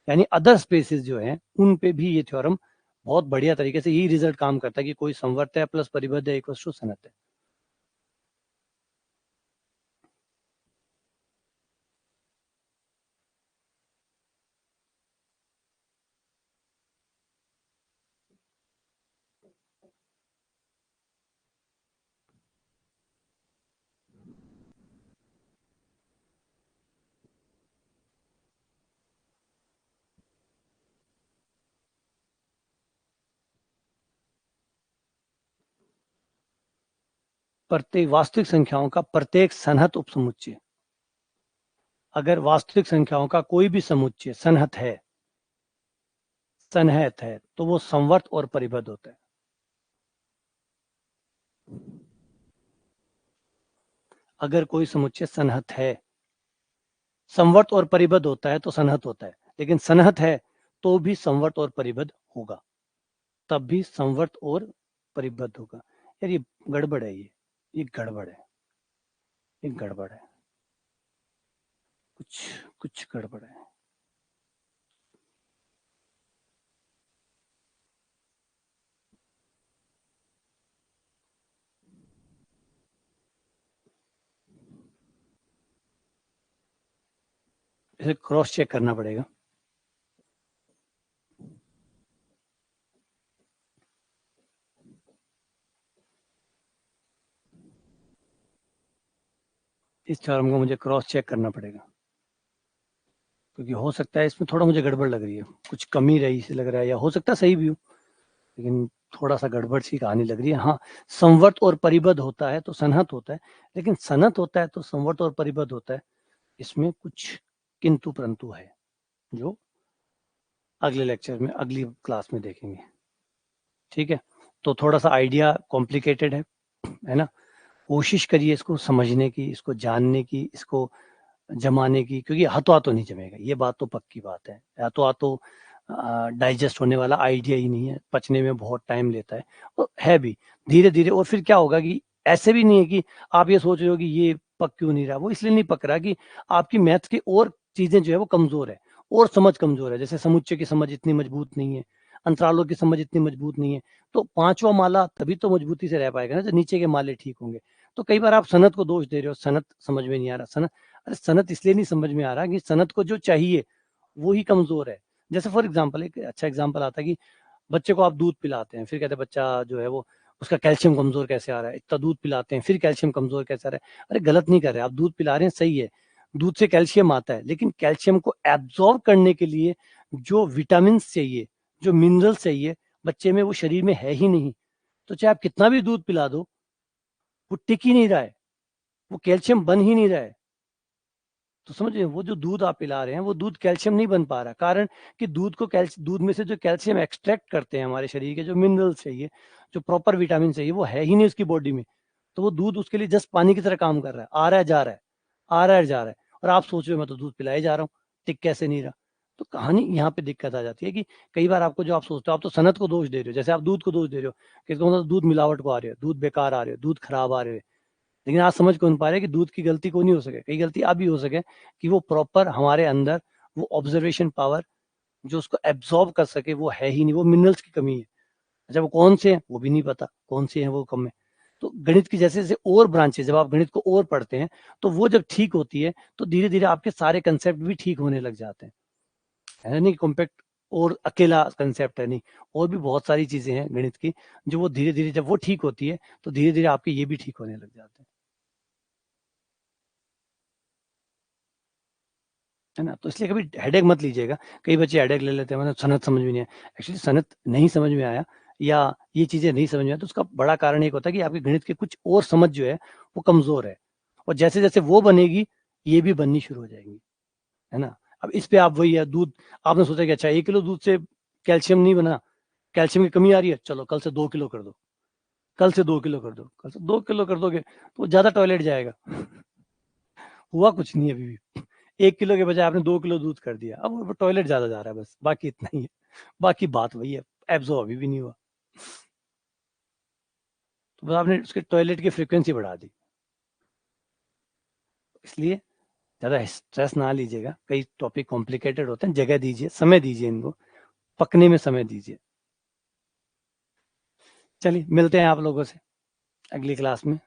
यानी अदर स्पेसेस जो हैं उन पे भी ये थ्योरम बहुत बढ़िया तरीके से यही रिजल्ट काम करता है कि कोई संवर्त है प्लस परिबद्ध है इक्वल टू सनत है। प्रत्येक वास्तविक संख्याओं का प्रत्येक सन्हत उपसमुच्चय, अगर वास्तविक संख्याओं का कोई भी समुच्चय सन्हत है तो वो संवर्त और परिबद्ध होता है। अगर कोई समुच्चय सन्हत है, संवर्त और परिबद्ध होता है तो सन्हत होता है, लेकिन सन्हत है तो भी संवर्त और परिबद्ध होगा, तब भी संवर्त और परिबद्ध होगा। यार ये गड़बड़ है, ये गड़बड़ है, ये गड़बड़ है, कुछ कुछ गड़बड़ है। इसे क्रॉस चेक करना पड़ेगा। इस थ्योरम को मुझे क्रॉस चेक करना पड़ेगा, क्योंकि हो सकता है इसमें थोड़ा मुझे गड़बड़ लग रही है, कुछ कमी रही से लग रहा है, या हो सकता है सही भी हो, लेकिन थोड़ा सा गड़बड़ सी कहानी लग रही है। हाँ, संवर्त और परिबद्ध होता है तो सन्हत होता है, लेकिन सन्हत होता है तो संवर्त और परिबद्ध होता है, इसमें कुछ किंतु परंतु है, जो अगले लेक्चर में अगली क्लास में देखेंगे। ठीक है, तो थोड़ा सा आइडिया कॉम्प्लिकेटेड है ना, कोशिश करिए इसको समझने की, इसको जानने की, इसको जमाने की, क्योंकि हाथों हाथों नहीं जमेगा, ये बात तो पक्की बात है। हाथों हाथों डाइजेस्ट होने वाला आइडिया ही नहीं है, पचने में बहुत टाइम लेता है, और है भी धीरे धीरे। और फिर क्या होगा कि ऐसे भी नहीं है कि आप ये सोच रहे हो कि ये पक क्यों नहीं रहा, वो इसलिए नहीं पक रहा कि आपकी मैथ की और चीजें जो है वो कमजोर है, और समझ कमजोर है। जैसे समुच्चय की समझ इतनी मजबूत नहीं है, अंतरालों की समझ इतनी मजबूत नहीं है, तो पांचवा माला तभी तो मजबूती से रह पाएगा ना जब नीचे के माले ठीक होंगे। तो कई बार आप सनत को दोष दे रहे हो, सनत समझ में नहीं आ रहा। सनत, अरे सनत इसलिए नहीं समझ में आ रहा कि सनत को जो चाहिए वो ही कमजोर है। जैसे फॉर एग्जाम्पल, एक अच्छा एग्जाम्पल आता है कि बच्चे को आप दूध पिलाते हैं, फिर कहते हैं बच्चा जो है वो उसका कैल्शियम कमजोर कैसे आ रहा है, इतना दूध पिलाते हैं फिर कैल्शियम कमजोर कैसे आ रहा है। अरे गलत नहीं कर रहे, आप दूध पिला रहे हैं सही है, दूध से कैल्शियम आता है, लेकिन कैल्शियम को एब्जॉर्ब करने के लिए जो विटामिन चाहिए, जो मिनरल्स चाहिए, बच्चे में वो शरीर में है ही नहीं। तो चाहे आप कितना भी दूध पिला दो, वो टिक ही नहीं रहा है, वो कैल्शियम बन ही नहीं रहा है। तो समझिए, वो जो दूध आप पिला रहे हैं वो दूध कैल्शियम नहीं बन पा रहा, कारण कि दूध में से जो कैल्शियम एक्सट्रैक्ट करते हैं हमारे शरीर के, जो मिनरल्स चाहिए, जो प्रॉपर विटामिन चाहिए, वो है ही नहीं उसकी बॉडी में। तो वो दूध उसके लिए जस्ट पानी की तरह काम कर रहा है, आ रहा है जा रहा है, आ रहा है जा रहा है, और आप सोच रहे हो मैं तो दूध पिलाए जा रहा हूँ, टिक कैसे नहीं रहा। तो कहानी यहाँ पे दिक्कत आ जाती है कि कई बार आपको जो आप सोचते हो, आप तो सनत को दोष दे रहे हो, जैसे आप दूध को दोष दे रहे हो कि दूध मिलावट को आ रहे हो, दूध बेकार आ रहे हो, दूध खराब आ रहे हो। लेकिन आज समझ कौन पा रहे कि दूध की गलती को नहीं हो सके, कई गलती अब भी हो सके कि वो प्रॉपर हमारे अंदर वो ऑब्जर्वेशन पावर जो उसको एब्जॉर्ब कर सके वो है ही नहीं, वो मिनरल्स की कमी है। अच्छा, वो कौन से हैं वो भी नहीं पता, कौन से हैं वो कम है। तो गणित की जैसे जैसे और ब्रांचेस, जब आप गणित को और पढ़ते हैं तो वो जब ठीक होती है तो धीरे धीरे आपके सारे कंसेप्ट भी ठीक होने लग जाते हैं। है नहीं कॉम्पैक्ट और अकेला कंसेप्ट है, नहीं, और भी बहुत सारी चीजें हैं गणित की जो वो धीरे धीरे जब वो ठीक होती है तो धीरे धीरे आपके ये भी ठीक होने लग जाते हैं। है ना, तो इसलिए कभी हेडेक मत लीजिएगा। कई बच्चे हेडेक ले लेते हैं, मतलब सनत समझ में नहीं आया। एक्चुअली सनत नहीं समझ में आया या ये चीजें नहीं समझ में आया तो उसका बड़ा कारण एक होता है कि आपके गणित के कुछ और समझ जो है वो कमजोर है, और जैसे जैसे वो बनेगी ये भी बननी शुरू हो जाएंगी। है ना, अब इस पे आप वही है, दूध आपने सोचा कि अच्छा 1 किलो दूध से कैल्शियम नहीं बना, कैल्शियम की कमी आ रही है, चलो कल से 2 किलो कर दो, कल से 2 किलो कर दो, कल से 2 किलो कर दोगे तो ज्यादा टॉयलेट जाएगा। हुआ कुछ नहीं अभी भी, 1 किलो के बजाय आपने 2 किलो दूध कर दिया, अब वो टॉयलेट ज्यादा जा रहा है, बस बाकी इतना ही है, बाकी बात वही है, एब्जॉर्ब अभी भी नहीं हुआ, तो बस आपने उसके टॉयलेट की फ्रीक्वेंसी बढ़ा दी। इसलिए ज्यादा स्ट्रेस ना लीजिएगा, कई टॉपिक कॉम्प्लिकेटेड होते हैं, जगह दीजिए, समय दीजिए, इनको पकने में समय दीजिए। चलिए मिलते हैं आप लोगों से अगली क्लास में।